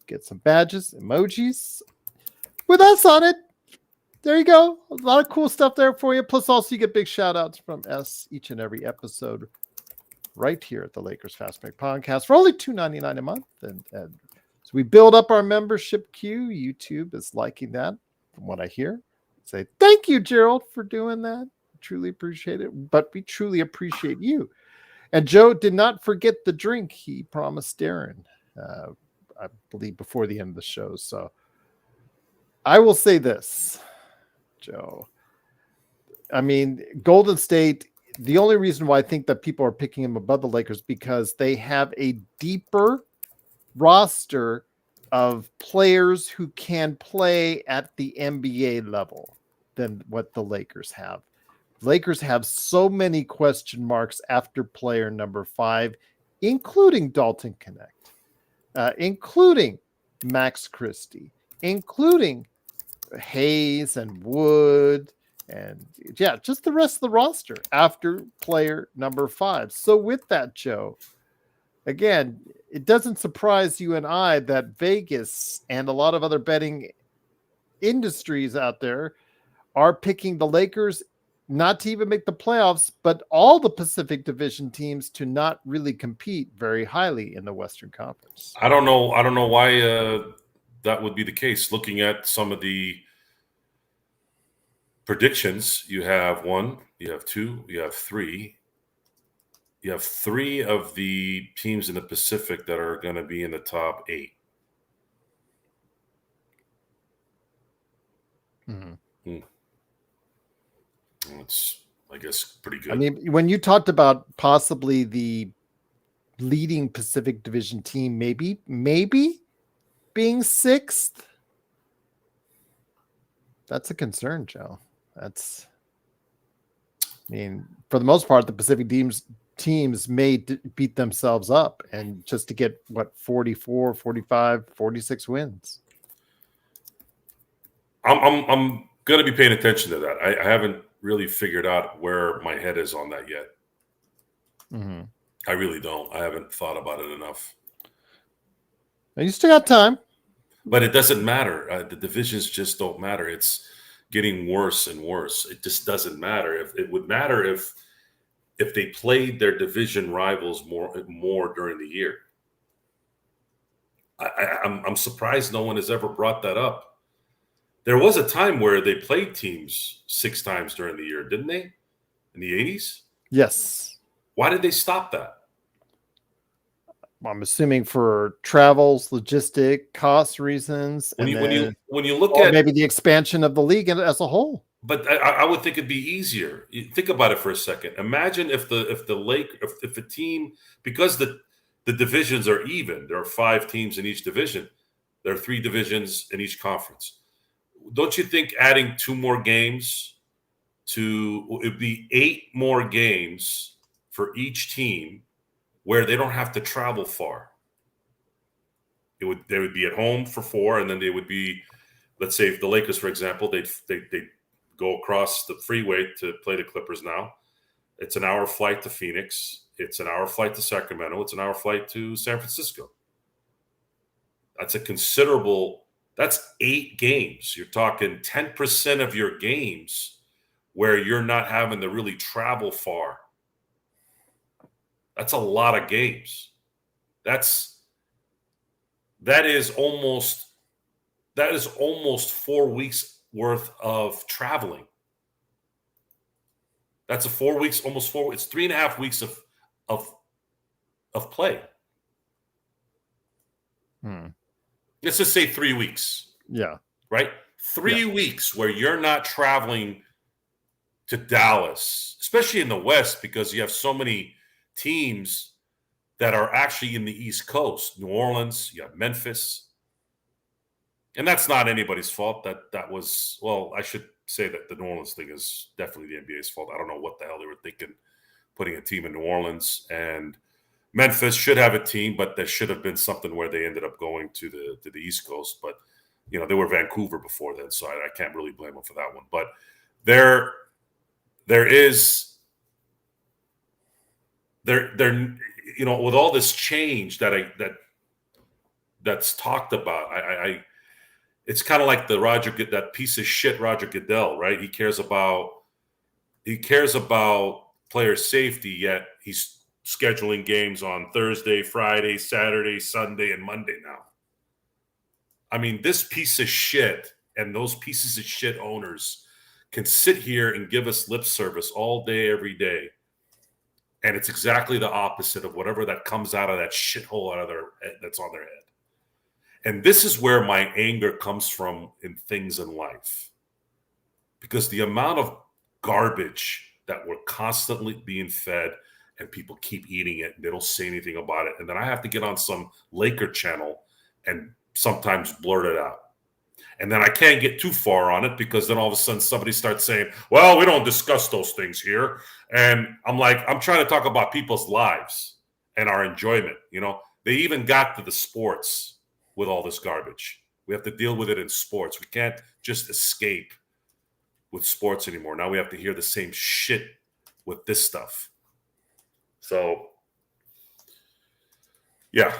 Get some badges, emojis with us on it. There you go. A lot of cool stuff there for you. Plus, also you get big shout outs from us each and every episode right here at the Lakers Fast Break Podcast for only $2.99 a month. And so we build up our membership queue. YouTube is liking that from what I hear. Say thank you, Gerald, for doing that. Truly appreciate it, but we truly appreciate you. And Joe did not forget the drink he promised Darren, I believe, before the end of the show. So I will say this, Joe. I mean, Golden State, the only reason why I think that people are picking him above the Lakers because they have a deeper roster of players who can play at the NBA level than what the Lakers have. Lakers have so many question marks after player number 5, including Dalton Knecht, including Max Christie, including Hayes and Wood, and just the rest of the roster after player number 5. So with that, Joe, again, it doesn't surprise you and I that Vegas and a lot of other betting industries out there are picking the Lakers not to even make the playoffs, but all the Pacific Division teams to not really compete very highly in the Western Conference. I don't know why that would be the case. Looking at some of the predictions, you have 1, you have 2, you have 3. You have 3 of the teams in the Pacific that are going to be in the top 8. Mm-hmm. It's, I guess, pretty good. I mean, when you talked about possibly the leading Pacific Division team, maybe being 6th, that's a concern, Joe. I mean, for the most part, the Pacific teams teams may beat themselves up and just to get 44, 45, 46 wins. I'm going to be paying attention to that. I haven't really figured out where my head is on that yet. Mm-hmm. I really don't. I haven't thought about it enough. You still got time. But it doesn't matter. The divisions just don't matter. It's getting worse and worse. It just doesn't matter. If it would matter if they played their division rivals more during the year. I'm surprised no one has ever brought that up. There was a time where they played teams 6 times during the year, didn't they? In the 80s? Yes. Why did they stop that? I'm assuming for travels, logistic, cost reasons, When and you look at maybe the expansion of the league as a whole. But I would think it'd be easier. Think about it for a second. Imagine if a team, because the divisions are even, there are 5 teams in each division. There are 3 divisions in each conference. Don't you think adding 2 more games it'd be 8 more games for each team where they don't have to travel far? They would be at home for 4, and then they would be, let's say, if the Lakers, for example, they'd go across the freeway to play the Clippers now. It's an hour flight to Phoenix. It's an hour flight to Sacramento. It's an hour flight to San Francisco. That's that's 8 games. You're talking 10% of your games where you're not having to really travel far. That's a lot of games. That is almost 4 weeks worth of traveling. That's almost 4 weeks. It's 3.5 weeks of play. Let's just say 3 weeks. Yeah. Right? 3 weeks where you're not traveling to Dallas, especially in the West, because you have so many teams that are actually in the East Coast. New Orleans, you have Memphis. And that's not anybody's fault. That was, well, I should say that the New Orleans thing is definitely the NBA's fault. I don't know what the hell they were thinking putting a team in New Orleans. And Memphis should have a team, but there should have been something where they ended up going to the East Coast. But, they were Vancouver before then, so I can't really blame them for that one. But there is with all this change that's talked about, it's kind of like that piece of shit Roger Goodell, right? He cares about player safety, yet he's scheduling games on Thursday, Friday, Saturday, Sunday, and Monday now. I mean, this piece of shit and those pieces of shit owners can sit here and give us lip service all day, every day. And it's exactly the opposite of whatever that comes out of that shithole that's on their head. And this is where my anger comes from in things in life. Because the amount of garbage that we're constantly being fed and people keep eating it and they don't say anything about it. And then I have to get on some Laker channel and sometimes blurt it out. And then I can't get too far on it because then all of a sudden somebody starts saying, well, we don't discuss those things here. And I'm like, I'm trying to talk about people's lives and our enjoyment. They even got to the sports with all this garbage. We have to deal with it in sports. We can't just escape with sports anymore. Now we have to hear the same shit with this stuff. So, yeah.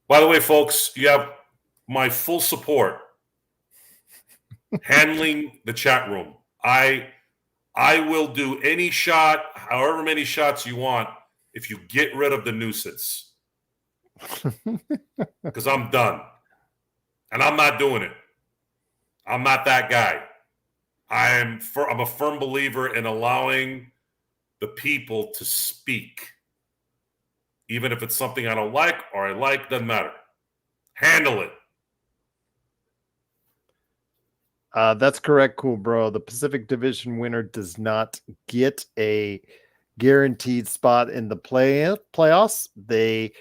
By the way, folks, you have my full support handling the chat room. I will do any shot, however many shots you want, if you get rid of the nuisance. Because I'm done. And I'm not doing it. I'm not that guy. I'm a firm believer in allowing the people to speak. Even if it's something I don't like or I like, doesn't matter. Handle it. That's correct, cool bro. The Pacific Division winner does not get a guaranteed spot in the playoffs. They,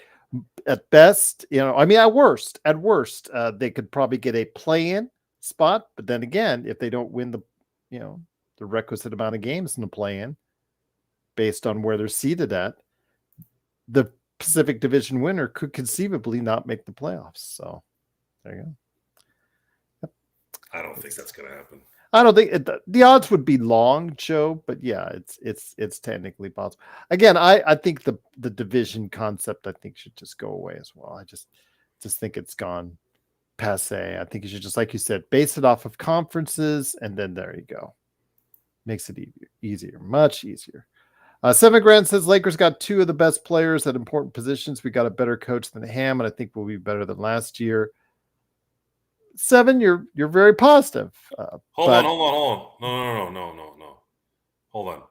at best, at worst, they could probably get a play-in spot. But then again, if they don't win the requisite amount of games in the play-in, based on where they're seated at, the Pacific Division winner could conceivably not make the playoffs. So there you go. Yep. I don't think that's going to happen. I don't think the odds would be long, Joe, but yeah, it's technically possible. Again, I think the division concept I think should just go away as well. I just think it's gone passe. I think you should just, like you said, base it off of conferences, and then there you go. Makes it easier, much easier. 7 Grand says Lakers got 2 of the best players at important positions. We got a better coach than Ham, and I think we'll be better than last year. 7, you're very positive. Hold on. No. Hold on.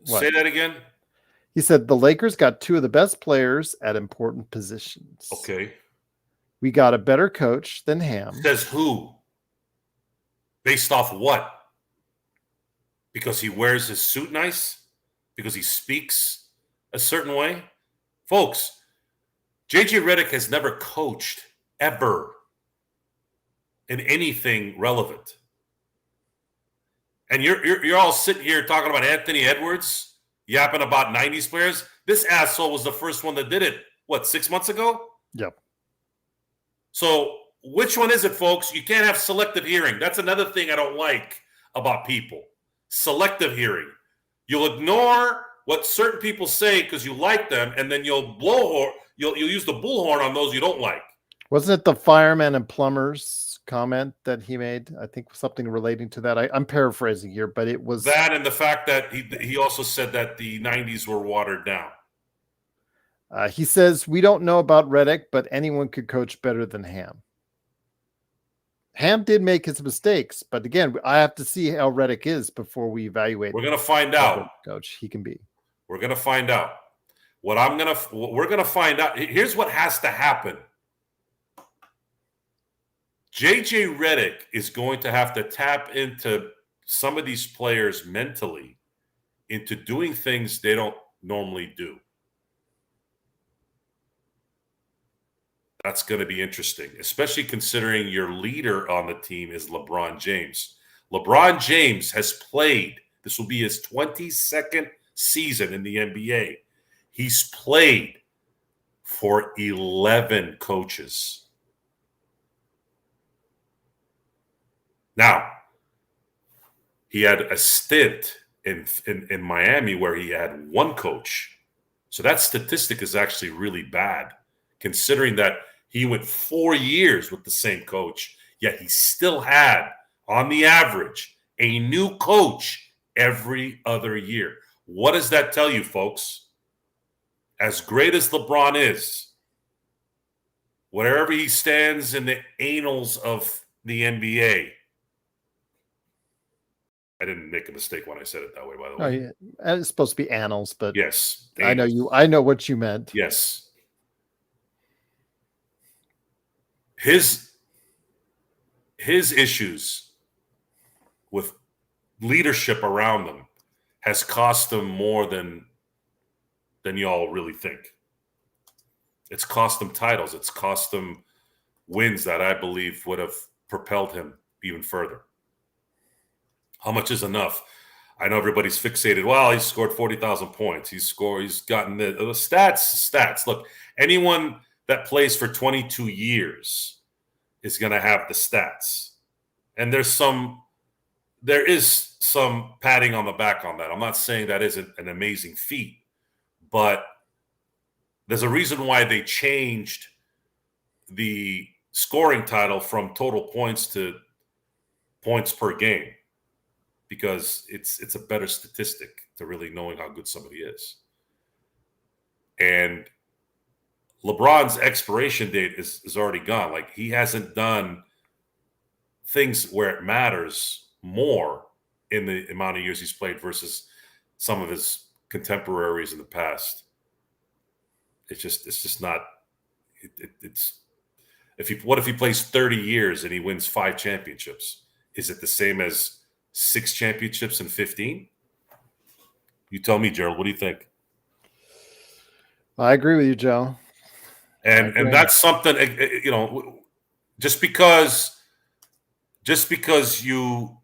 What? Say that again. He said the Lakers got 2 of the best players at important positions. Okay. We got a better coach than Ham. Says who? Based off what? Because he wears his suit nice? Because he speaks a certain way? Folks, JJ Redick has never coached ever in anything relevant. And you're all sitting here talking about Anthony Edwards, yapping about 90s players. This asshole was the first one that did it, 6 months ago? Yep. So which one is it, folks? You can't have selective hearing. That's another thing I don't like about people. Selective hearing. You'll ignore what certain people say because you like them, and then you'll use the bullhorn on those you don't like. Wasn't it the firemen and plumbers comment that he made? I think something relating to that. I'm paraphrasing here, but it was that, and the fact that he also said that the 90s were watered down. He says, we don't know about Redick, but anyone could coach better than Ham. Ham did make his mistakes, but again, I have to see how Redick is before we evaluate. We're going to find out. Coach he can be. We're going to find out. We're going to find out. Here's what has to happen. JJ Redick is going to have to tap into some of these players mentally into doing things they don't normally do. That's going to be interesting, especially considering your leader on the team is LeBron James. LeBron James has played. This will be his 22nd season in the NBA. He's played for 11 coaches. Now, he had a stint in Miami where he had one coach. So that statistic is actually really bad, considering that he went 4 years with the same coach, yet he still had, on the average, a new coach every other year. What does that tell you, folks? As great as LeBron is, wherever he stands in the annals of the NBA, I didn't make a mistake when I said it that way, by the way. Oh, yeah. It's supposed to be annals, but yes, annals. I know what you meant. Yes. His issues with leadership around them has cost him more than y'all really think. It's cost him titles. It's cost him wins that I believe would have propelled him even further. How much is enough? I know everybody's fixated. Well, he scored 40,000 points. He's gotten the stats. Look, anyone that plays for 22 years is going to have the stats. And there is some patting on the back on that. I'm not saying that isn't an amazing feat, but there's a reason why they changed the scoring title from total points to points per game, because it's a better statistic to really knowing how good somebody is. And LeBron's expiration date is already gone. Like, he hasn't done things where it matters more in the amount of years he's played versus some of his contemporaries in the past. It's just not. What if he plays 30 years and he wins 5 championships? Is it the same as 6 championships in 15? You tell me, Gerald. What do you think? I agree with you, Joe. And that's something, just because you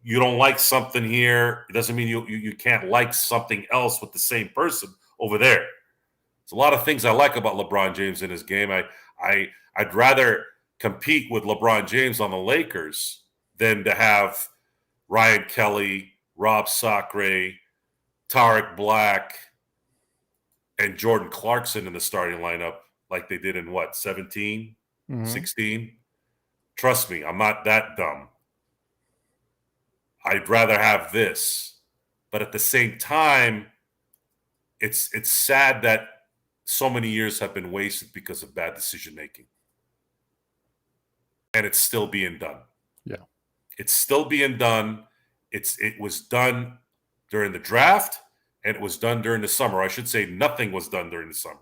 don't like something here, it doesn't mean you can't like something else with the same person over there. There's a lot of things I like about LeBron James in his game. I'd rather compete with LeBron James on the Lakers than to have Ryan Kelly, Rob Sacre, Tarek Black, and Jordan Clarkson in the starting lineup like they did in 17, 16? Trust me, I'm not that dumb. I'd rather have this. But at the same time, it's sad that so many years have been wasted because of bad decision making. And it's still being done. Yeah. It's still being done. It was done during the draft, and it was done during the summer. I should say nothing was done during the summer.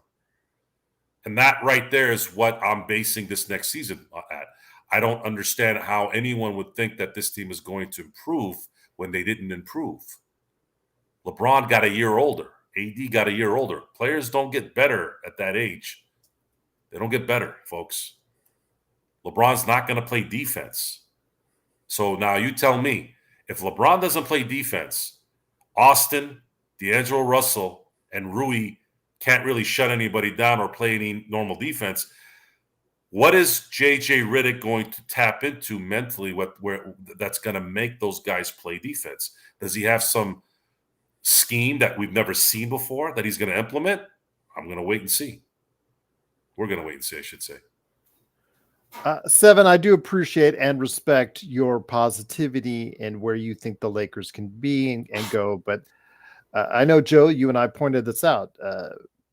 And that right there is what I'm basing this next season at. I don't understand how anyone would think that this team is going to improve when they didn't improve. LeBron got a year older. AD got a year older. Players don't get better at that age. They don't get better, folks. LeBron's not going to play defense. So now you tell me, if LeBron doesn't play defense, Austin, D'Angelo Russell, and Rui can't really shut anybody down or play any normal defense. What is JJ Redick going to tap into mentally where that's going to make those guys play defense? Does he have some scheme that we've never seen before that he's going to implement? I'm going to wait and see. We're going to wait and see, I should say. Seven, I do appreciate and respect your positivity and where you think the Lakers can be and go. But I know, Joe, you and I pointed this out.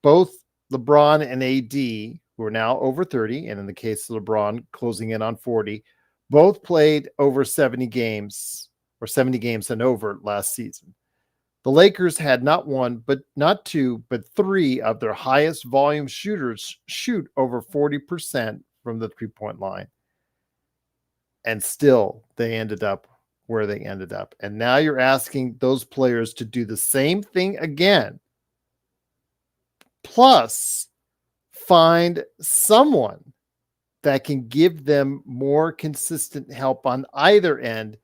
Both LeBron and AD, who are now over 30, and in the case of LeBron closing in on 40, both played over 70 games or 70 games and over last season. The Lakers had not one, but not two, but three of their highest volume shooters shoot over 40% from the three-point line. And still, they ended up where they ended up. And now you're asking those players to do the same thing again, plus find someone that can give them more consistent help on either end,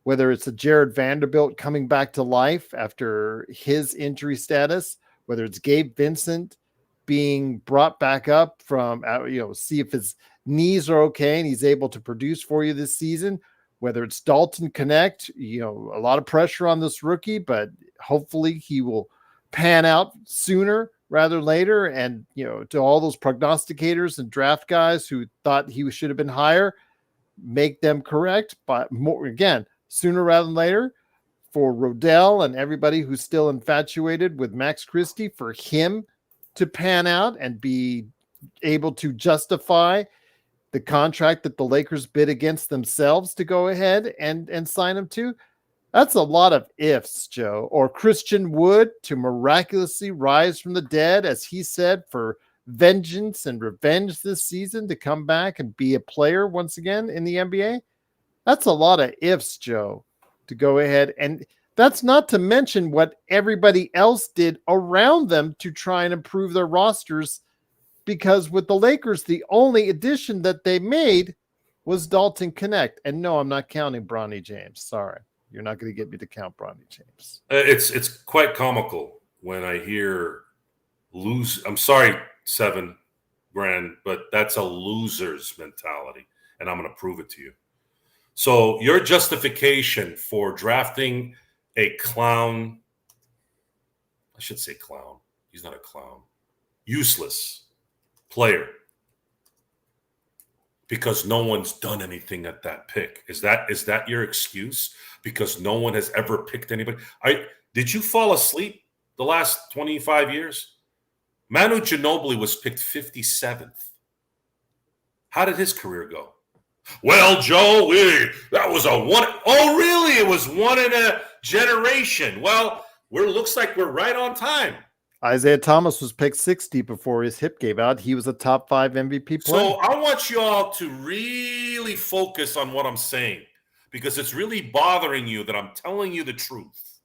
whether it's a Jared Vanderbilt coming back to life after his injury status, whether it's Gabe Vincent being brought back up from, see if his knees are okay and he's able to produce for you this season, whether it's Dalton Connect, a lot of pressure on this rookie, but hopefully he will pan out sooner rather than later. And, to all those prognosticators and draft guys who thought he should have been higher, make them correct, but more again, sooner rather than later. For Rodell and everybody who's still infatuated with Max Christie, for him to pan out and be able to justify the contract that the Lakers bid against themselves to go ahead and sign him to. That's a lot of ifs, Joe. Or Christian Wood to miraculously rise from the dead, as he said, for vengeance and revenge this season, to come back and be a player once again in the NBA. That's a lot of ifs, Joe, to go ahead. And that's not to mention what everybody else did around them to try and improve their rosters, because with the Lakers, the only addition that they made was Dalton Connect. And no, I'm not counting Bronny James. Sorry. You're not going to get me to count Bronny James. It's quite comical when I hear I'm sorry, Seven Grand, but that's a loser's mentality, and I'm going to prove it to you. So your justification for drafting a clown, I should say clown. He's not a clown. Useless player because no one's done anything at that pick. Is that your excuse? Because no one has ever picked anybody? Did you fall asleep the last 25 years? Manu Ginobili was picked 57th. How did his career go? Well, Joe, that was a one. Oh, really? It was one in a generation. Well, looks like we're right on time. Isaiah Thomas was picked 60 before his hip gave out. He was a top 5 MVP player. So I want you all to really focus on what I'm saying, because it's really bothering you that I'm telling you the truth.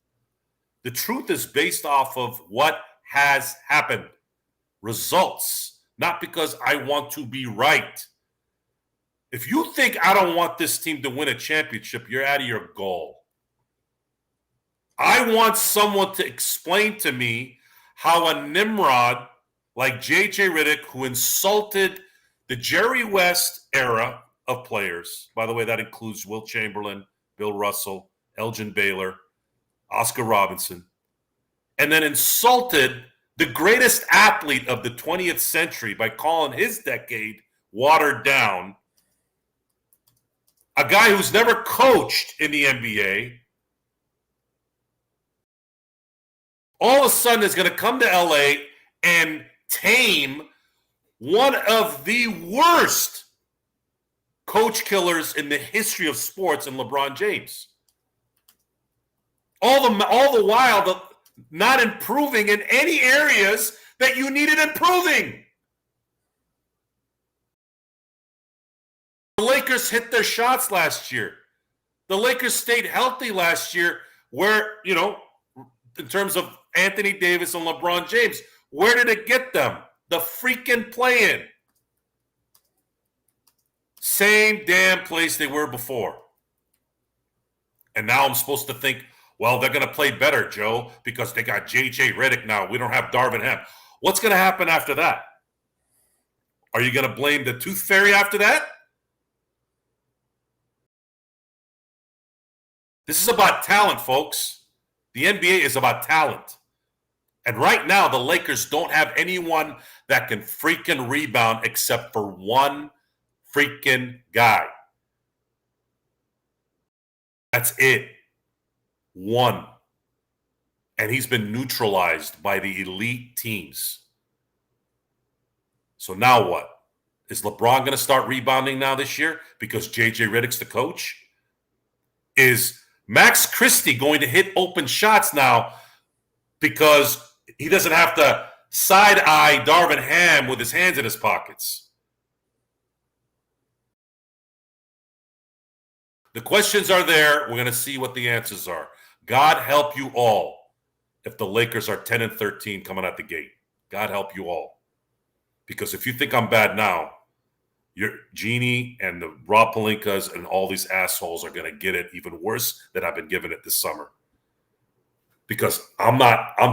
The truth is based off of what has happened. Results, not because I want to be right. If you think I don't want this team to win a championship, you're out of your goal. I want someone to explain to me how a Nimrod like J.J. Riddick, who insulted the Jerry West era of players, by the way, that includes Wilt Chamberlain, Bill Russell, Elgin Baylor, Oscar Robinson, and then insulted the greatest athlete of the 20th century by calling his decade watered down, a guy who's never coached in the NBA, all of a sudden is going to come to LA and tame one of the worst coach killers in the history of sports in LeBron James. All the while, not improving in any areas that you needed improving. The Lakers hit their shots last year. The Lakers stayed healthy last year where, in terms of Anthony Davis and LeBron James, where did it get them? The freaking play-in. Same damn place they were before. And now I'm supposed to think, well, they're going to play better, Joe, because they got J.J. Redick now. We don't have Darvin Ham. What's going to happen after that? Are you going to blame the Tooth Fairy after that? This is about talent, folks. The NBA is about talent. And right now, the Lakers don't have anyone that can freaking rebound except for one freaking guy. That's it. One. And he's been neutralized by the elite teams. So now what? Is LeBron going to start rebounding now this year because J.J. Redick's the coach? Is Max Christie going to hit open shots now because he doesn't have to side-eye Darvin Ham with his hands in his pockets? The questions are there. We're going to see what the answers are. God help you all if the Lakers are 10-13 coming out the gate. God help you all. Because if you think I'm bad now, your Genie and the Rob Pelinkas and all these assholes are going to get it even worse than I've been giving it this summer. Because I'm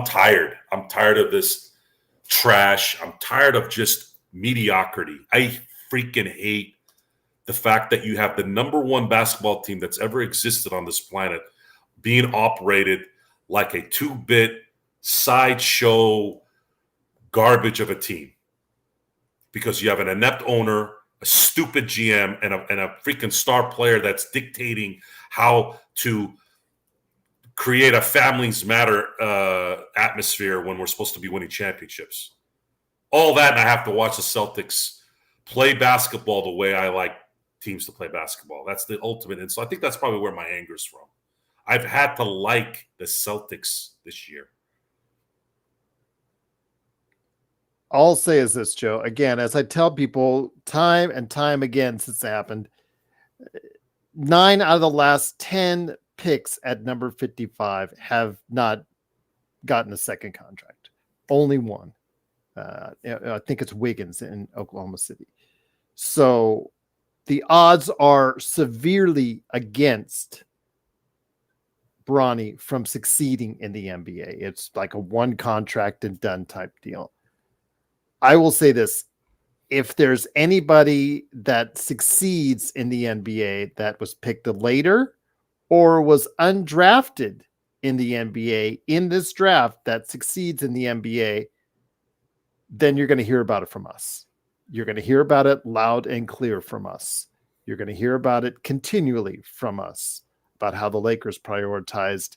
tired. I'm tired of this trash. I'm tired of just mediocrity. I freaking hate the fact that you have the number one basketball team that's ever existed on this planet being operated like a two-bit sideshow garbage of a team. Because you have an inept owner, a stupid GM, and a freaking star player that's dictating how to create a families matter atmosphere when we're supposed to be winning championships. All that, and I have to watch the Celtics play basketball the way I like teams to play basketball. That's the ultimate. And so I think that's probably where my anger is from. I've had to like the Celtics this year. All I'll say is this, Joe. Again, as I tell people time and time again since it happened, 9 out of the last 10 picks at number 55 have not gotten a second contract. Only one. I think it's Wiggins in Oklahoma City. So the odds are severely against Bronny from succeeding in the NBA. It's like a one contract and done type deal. I will say this. If there's anybody that succeeds in the NBA that was picked later or was undrafted in the NBA in this draft that succeeds in the NBA, then you're going to hear about it from us. You're going to hear about it loud and clear from us. You're going to hear about it continually from us about how the Lakers prioritized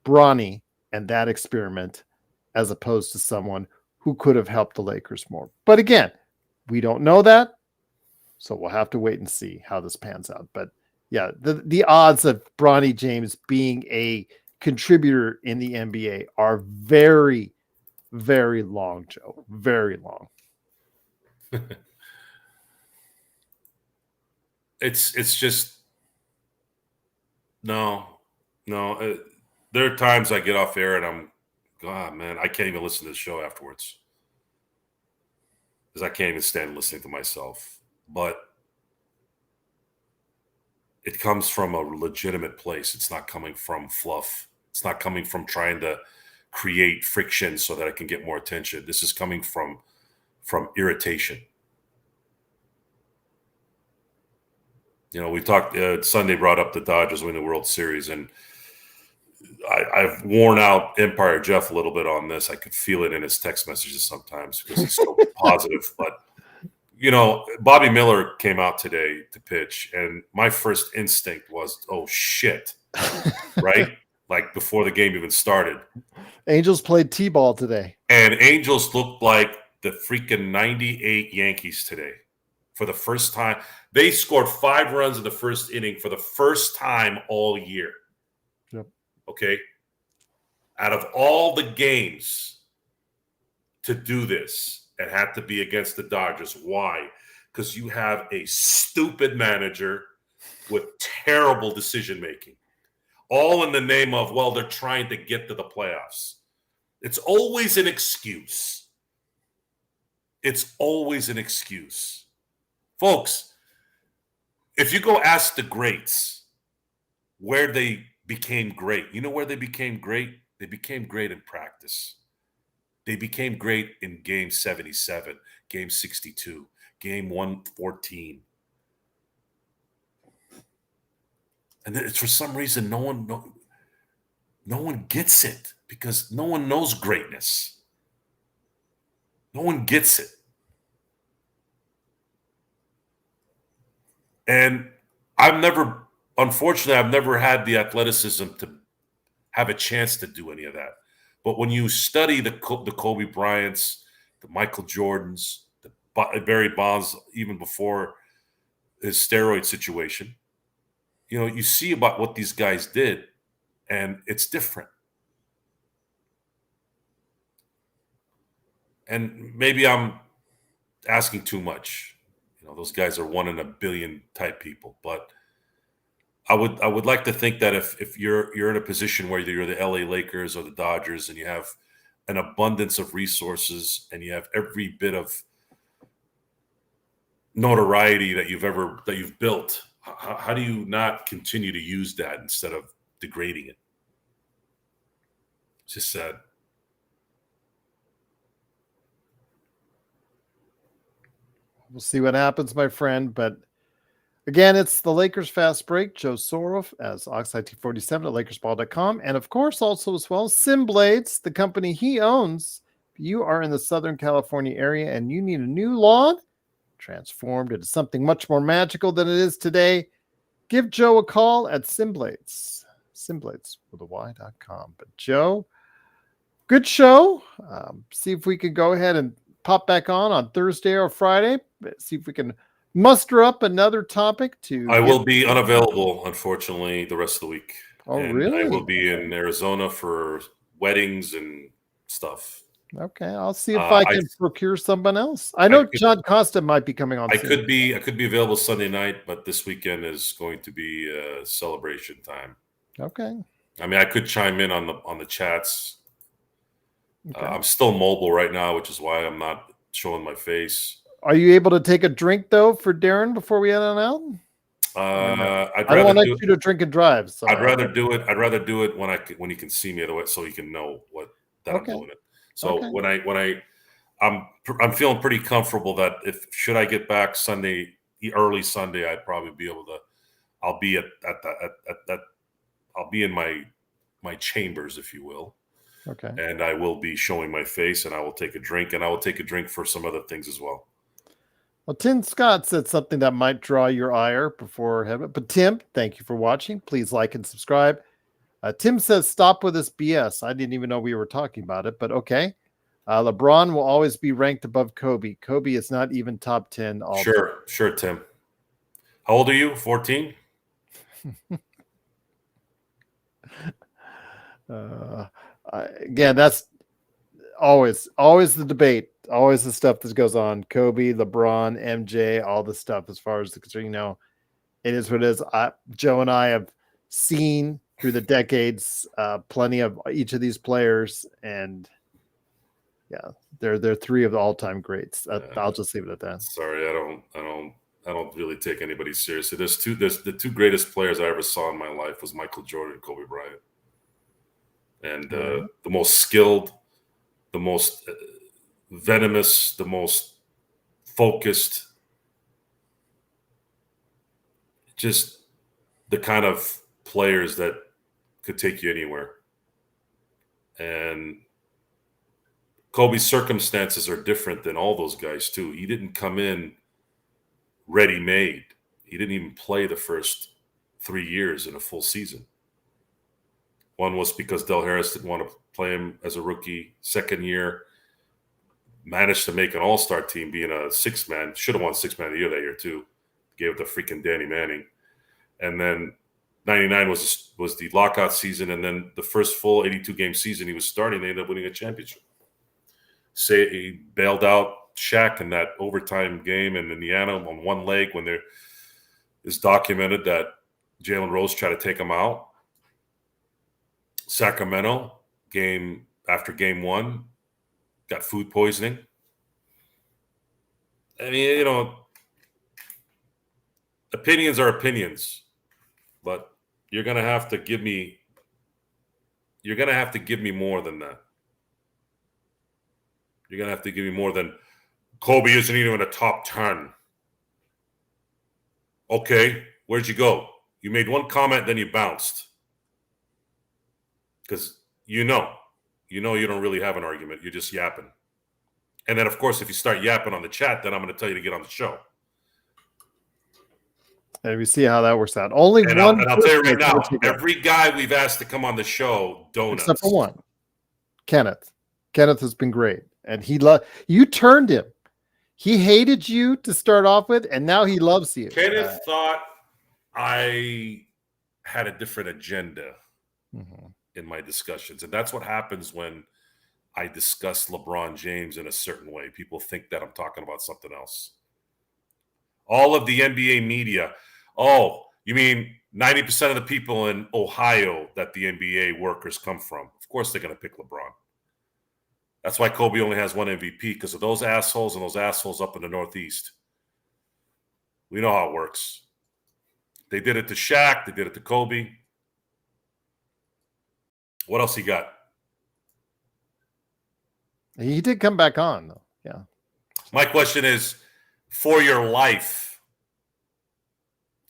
Bronny and that experiment as opposed to someone who could have helped the Lakers more. But again, we don't know that, so we'll have to wait and see how this pans out. But yeah, the odds of Bronny James being a contributor in the NBA are very, very long, Joe. Very long. It's just no. There are times I get off air and I'm, God, man, I can't even listen to the show afterwards because I can't even stand listening to myself. But it comes from a legitimate place. It's not coming from fluff. It's not coming from trying to create friction so that I can get more attention. This is coming from irritation. We talked Sunday, brought up the Dodgers winning the World Series, and I've worn out Empire Jeff a little bit on this. I could feel it in his text messages sometimes because he's so positive. But Bobby Miller came out today to pitch, and my first instinct was, oh shit, right? Like before the game even started. Angels played T-ball today. And Angels looked like the freaking 98 Yankees today. For the first time. They scored 5 runs in the first inning for the first time all year. Yep. Okay? Out of all the games to do this, it had to be against the Dodgers. Why? Because you have a stupid manager with terrible decision-making. All in the name of, well, they're trying to get to the playoffs. It's always an excuse. It's always an excuse. Folks, if you go ask the greats where they became great, you know where they became great? They became great in practice. They became great in game 77, game 62, game 114. And it's for some reason no one gets it because no one knows greatness. No one gets it. And unfortunately, I've never had the athleticism to have a chance to do any of that. But when you study the Kobe Bryants, the Michael Jordans, the Barry Bonds, even before his steroid situation, you see about what these guys did, and it's different. And maybe I'm asking too much. Those guys are 1 in a billion type people, but I would like to think that if you're in a position where you're the LA Lakers or the Dodgers and you have an abundance of resources and you have every bit of notoriety that you've built, how do you not continue to use that instead of degrading it? It's just sad. We'll see what happens, my friend. But again, it's the Lakers Fast Break. Joe Soroff as Oxide247 at LakersBall.com. And of course, also as well, SimBlades, the company he owns. If you are in the Southern California area and you need a new lawn transformed into something much more magical than it is today, give Joe a call at SimBlades. SimBlades with a Y.com. But Joe, good show. See if we can go ahead and pop back on Thursday or Friday. See if we can muster up another topic to. I will be unavailable, unfortunately, the rest of the week. Oh, and really? I will be in Arizona for weddings and stuff. Okay, I'll see if I can procure someone else. I know John Costa might be coming on. I could be available Sunday night, but this weekend is going to be celebration time. Okay. I mean, I could chime in on the chats. Okay. I'm still mobile right now, which is why I'm not showing my face. Are you able to take a drink though for Darren before we head on out? I don't want you to drink and drive. So I'd rather do it. I'd rather do it when you can see me, so you can know I'm doing it. So I'm feeling pretty comfortable that should I get back early Sunday, I'd probably be able to. I'll be I'll be in my chambers, if you will. Okay. And I will be showing my face, and I will take a drink, and I will take a drink for some other things as well. Well, Tim Scott said something that might draw your ire before heaven. But Tim, thank you for watching. Please like and subscribe. Tim says, stop with this BS. I didn't even know we were talking about it, but okay. LeBron will always be ranked above Kobe. Kobe is not even top 10. Sure, Tim. How old are you? 14? Again, that's always the debate, always the stuff that goes on. Kobe, LeBron, MJ, all the stuff as far as the it is what it is. Joe and I have seen through the decades plenty of each of these players, and yeah, they're 3 of the all-time greats. I'll just leave it at that. Sorry, I don't really take anybody seriously. There's the 2 greatest players I ever saw in my life was Michael Jordan and Kobe Bryant. and Right. the most skilled, the most venomous, the most focused, just the kind of players that could take you anywhere. And Kobe's circumstances are different than all those guys too. He didn't come in ready-made. He didn't even play the first 3 years in a full season. One was because Del Harris didn't want to play him as a rookie. Second year, managed to make an all-star team being a six-man. Should have won six-man of the year that year too. Gave it to freaking Danny Manning. And then 99 was the lockout season. And then the first full 82-game season he was starting, they ended up winning a championship. Say he bailed out Shaq in that overtime game in Indiana on one leg when there is documented that Jalen Rose tried to take him out. Sacramento, after game one, got food poisoning. I mean, opinions are opinions, but you're gonna have to give me more than that. You're gonna have to give me more than Kobe isn't even in the top 10. Okay, where'd you go? You made one comment, then you bounced. Because you don't really have an argument. You're just yapping. And then, of course, if you start yapping on the chat, then I'm going to tell you to get on the show. And we see how that works out. Only and one. I'll tell you right now, every guy we've asked to come on the show, donuts. Except for one, Kenneth. Kenneth has been great. And you turned him. He hated you to start off with, and now he loves you. Kenneth thought I had a different agenda in my discussions. And that's what happens when I discuss LeBron James in a certain way. People think that I'm talking about something else. All of the NBA media, you mean 90% of the people in Ohio that the NBA workers come from? Of course they're going to pick LeBron. That's why Kobe only has one MVP, because of those assholes and those assholes up in the Northeast. We know how it works. They did it to Shaq. They did it to Kobe. What else he got? He did come back on, though. Yeah. My question is, for your life,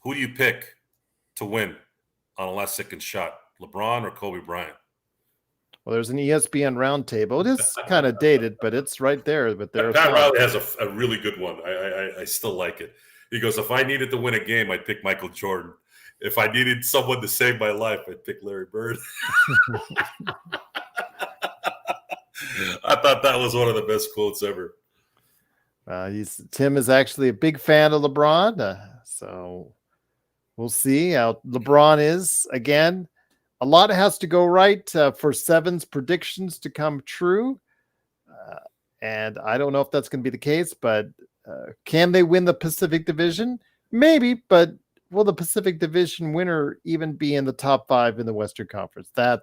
who do you pick to win on a last-second shot, LeBron or Kobe Bryant? Well, there's an ESPN roundtable. It is kind of dated, but it's right there. But Pat Riley has a really good one. I still like it. He goes, if I needed to win a game, I'd pick Michael Jordan. If I needed someone to save my life, I'd pick Larry Bird. I thought that was one of the best quotes ever. Tim is actually a big fan of LeBron, so we'll see how LeBron is. Again, a lot has to go right for Seven's predictions to come true, and I don't know if that's going to be the case, but can they win the Pacific Division? Maybe, but will the Pacific Division winner even be in the top 5 in the Western Conference? That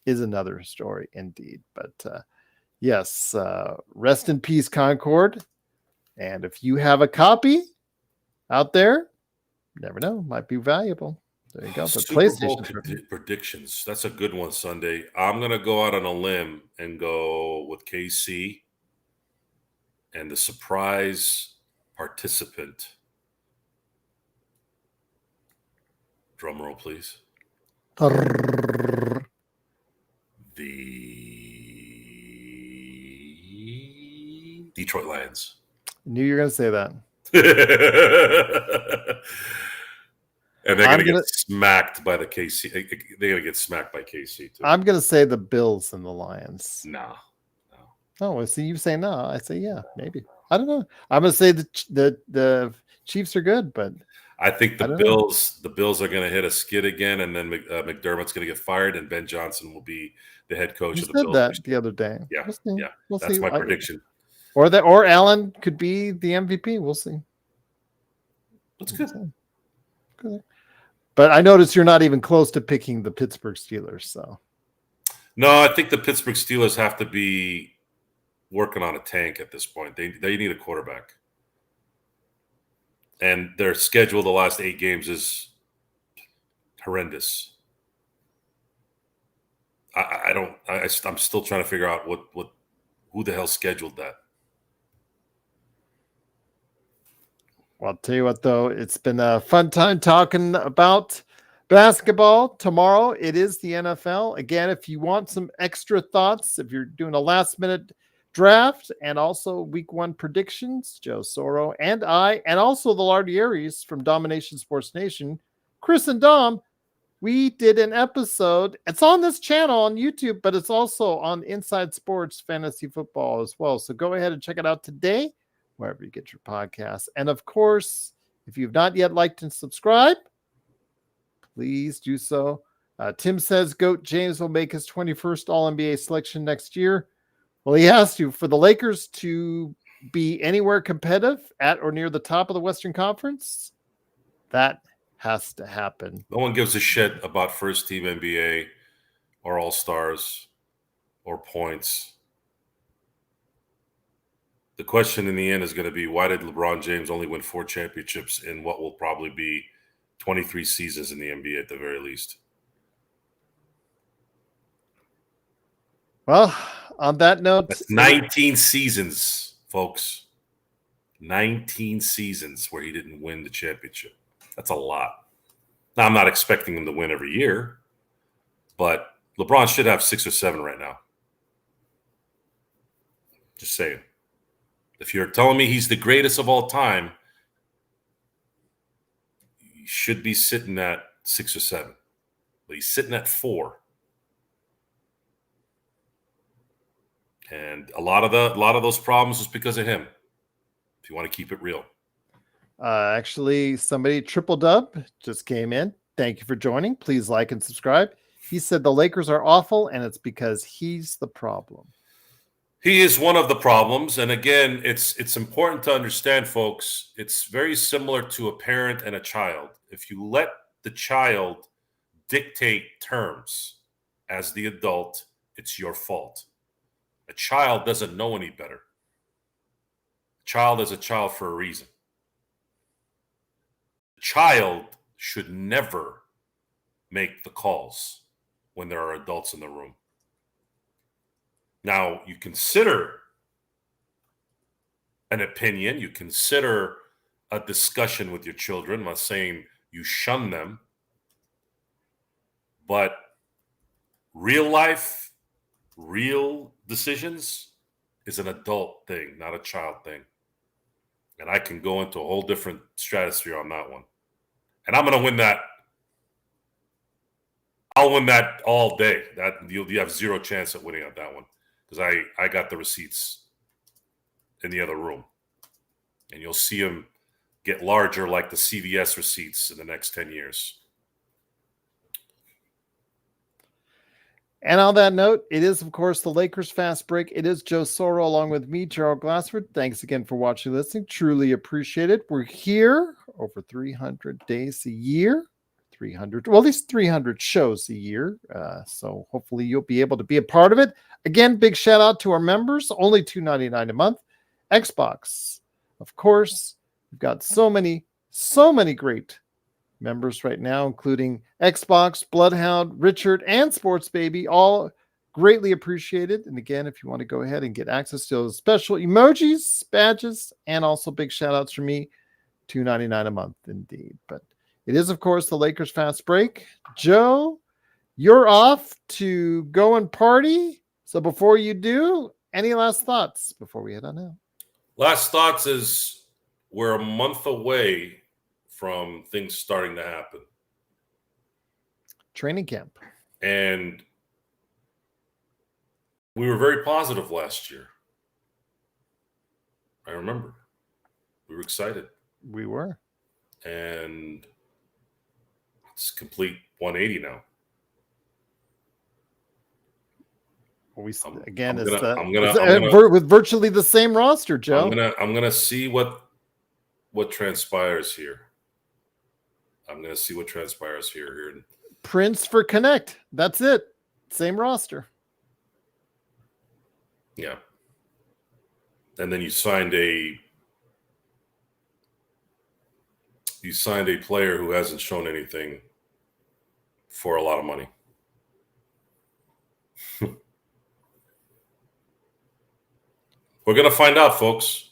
is another story indeed. But yes, rest in peace, Concord. And if you have a copy out there, never know, might be valuable. There you go. But Super Bowl PlayStation predictions. That's a good one, Sunday. I'm going to go out on a limb and go with KC and the surprise participant. Drum roll, please. The Detroit Lions. Knew you were going to say that. And they're going to get smacked by the KC. They're going to get smacked by KC, too. I'm going to say the Bills and the Lions. No. Oh, I see you say no. I say, yeah, maybe. I don't know. I'm going to say the Chiefs are good, but I think the Bills are going to hit a skid again, and then McDermott's going to get fired, and Ben Johnson will be the head coach of the Bills. You said that the other day. Yeah, we'll that's see. my prediction. Or Allen could be the MVP. We'll see. That's good. Good. But I noticed you're not even close to picking the Pittsburgh Steelers. So, no, I think the Pittsburgh Steelers have to be working on a tank at this point. They need a quarterback, and their schedule the last 8 games is horrendous. I'm still trying to figure out who the hell scheduled that. Well, I'll tell you what, though, it's been a fun time talking about basketball. Tomorrow, it is the NFL. Again, if you want some extra thoughts, if you're doing a last-minute draft and also week 1 predictions, Joe Soro and I, and also the Lardieris from Domination Sports Nation, Chris and Dom, we did an episode. It's on this channel on YouTube, but it's also on Inside Sports Fantasy Football as well. So go ahead and check it out today, wherever you get your podcasts. And of course, if you've not yet liked and subscribed, please do so. Tim says Goat James will make his 21st All-NBA selection next year. Well, he has to. For the Lakers to be anywhere competitive at or near the top of the Western Conference, that has to happen. No one gives a shit about first team NBA or All-Stars or points. The question in the end is going to be, why did LeBron James only win 4 championships in what will probably be 23 seasons in the NBA at the very least? Well, on that note, that's 19 seasons, folks. 19 seasons where he didn't win the championship. That's a lot. Now, I'm not expecting him to win every year, but LeBron should have 6 or 7 right now. Just saying. If you're telling me he's the greatest of all time, he should be sitting at 6 or 7. But he's sitting at 4. And a lot of those problems is because of him. If you want to keep it real. Actually, somebody triple dub just came in. Thank you for joining. Please like and subscribe. He said the Lakers are awful, and it's because he's the problem. He is one of the problems. And again, it's important to understand, folks, it's very similar to a parent and a child. If you let the child dictate terms as the adult, it's your fault. A child doesn't know any better. A child is a child for a reason. A child should never make the calls when there are adults in the room. Now, you consider an opinion, you consider a discussion with your children. I'm not saying you shun them, but real life, real decisions is an adult thing, not a child thing. And I can go into a whole different stratosphere on that one. And I'm going to win that. I'll win that all day. That you have zero chance at winning on that one because I got the receipts in the other room. And you'll see them get larger like the CVS receipts in the next 10 years. And on that note, it is, of course, the Lakers Fast Break. It is Joe Soro along with me, Gerald Glassford. Thanks again for watching and listening. Truly appreciate it. We're here over 300 days a year. 300, well, at least 300 shows a year. So hopefully you'll be able to be a part of it. Again, big shout out to our members. Only $2.99 a month. Xbox, of course. We've got so many great members right now, including Xbox, Bloodhound, Richard, and Sports Baby, all greatly appreciated. And again, if you want to go ahead and get access to those special emojis, badges, and also big shout outs from me, $2.99 a month indeed. But it is, of course, the Lakers Fast Break. Joe, you're off to go and party. So before you do, any last thoughts before we head on out? Last thoughts is we're a month away from things starting to happen. Training camp. And we were very positive last year. I remember. We were excited. We were. And it's complete 180 now. With virtually the same roster, Joe. I'm gonna see what transpires here. Prince for Connect. That's it. Same roster. Yeah. And then you signed a player who hasn't shown anything for a lot of money. We're going to find out, folks.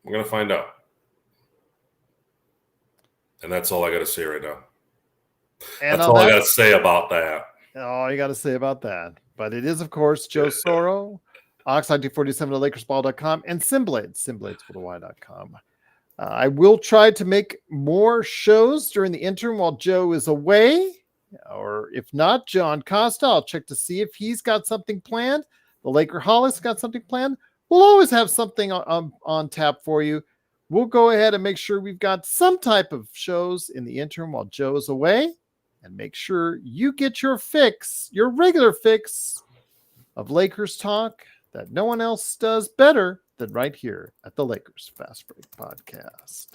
We're going to find out. And that's all I got to say right now. And that's all I got to say about that. All you got to say about that. But it is, of course, Joe Soro, Oxide247 at LakersBall.com, and Simblades, SimBladesWithAY.com. I will try to make more shows during the interim while Joe is away. Or if not, John Costa, I'll check to see if he's got something planned. The Lakerholics got something planned. We'll always have something on tap for you. We'll go ahead and make sure we've got some type of shows in the interim while Joe is away. And make sure you get your fix, your regular fix of Lakers talk that no one else does better than right here at the Lakers Fast Break Podcast.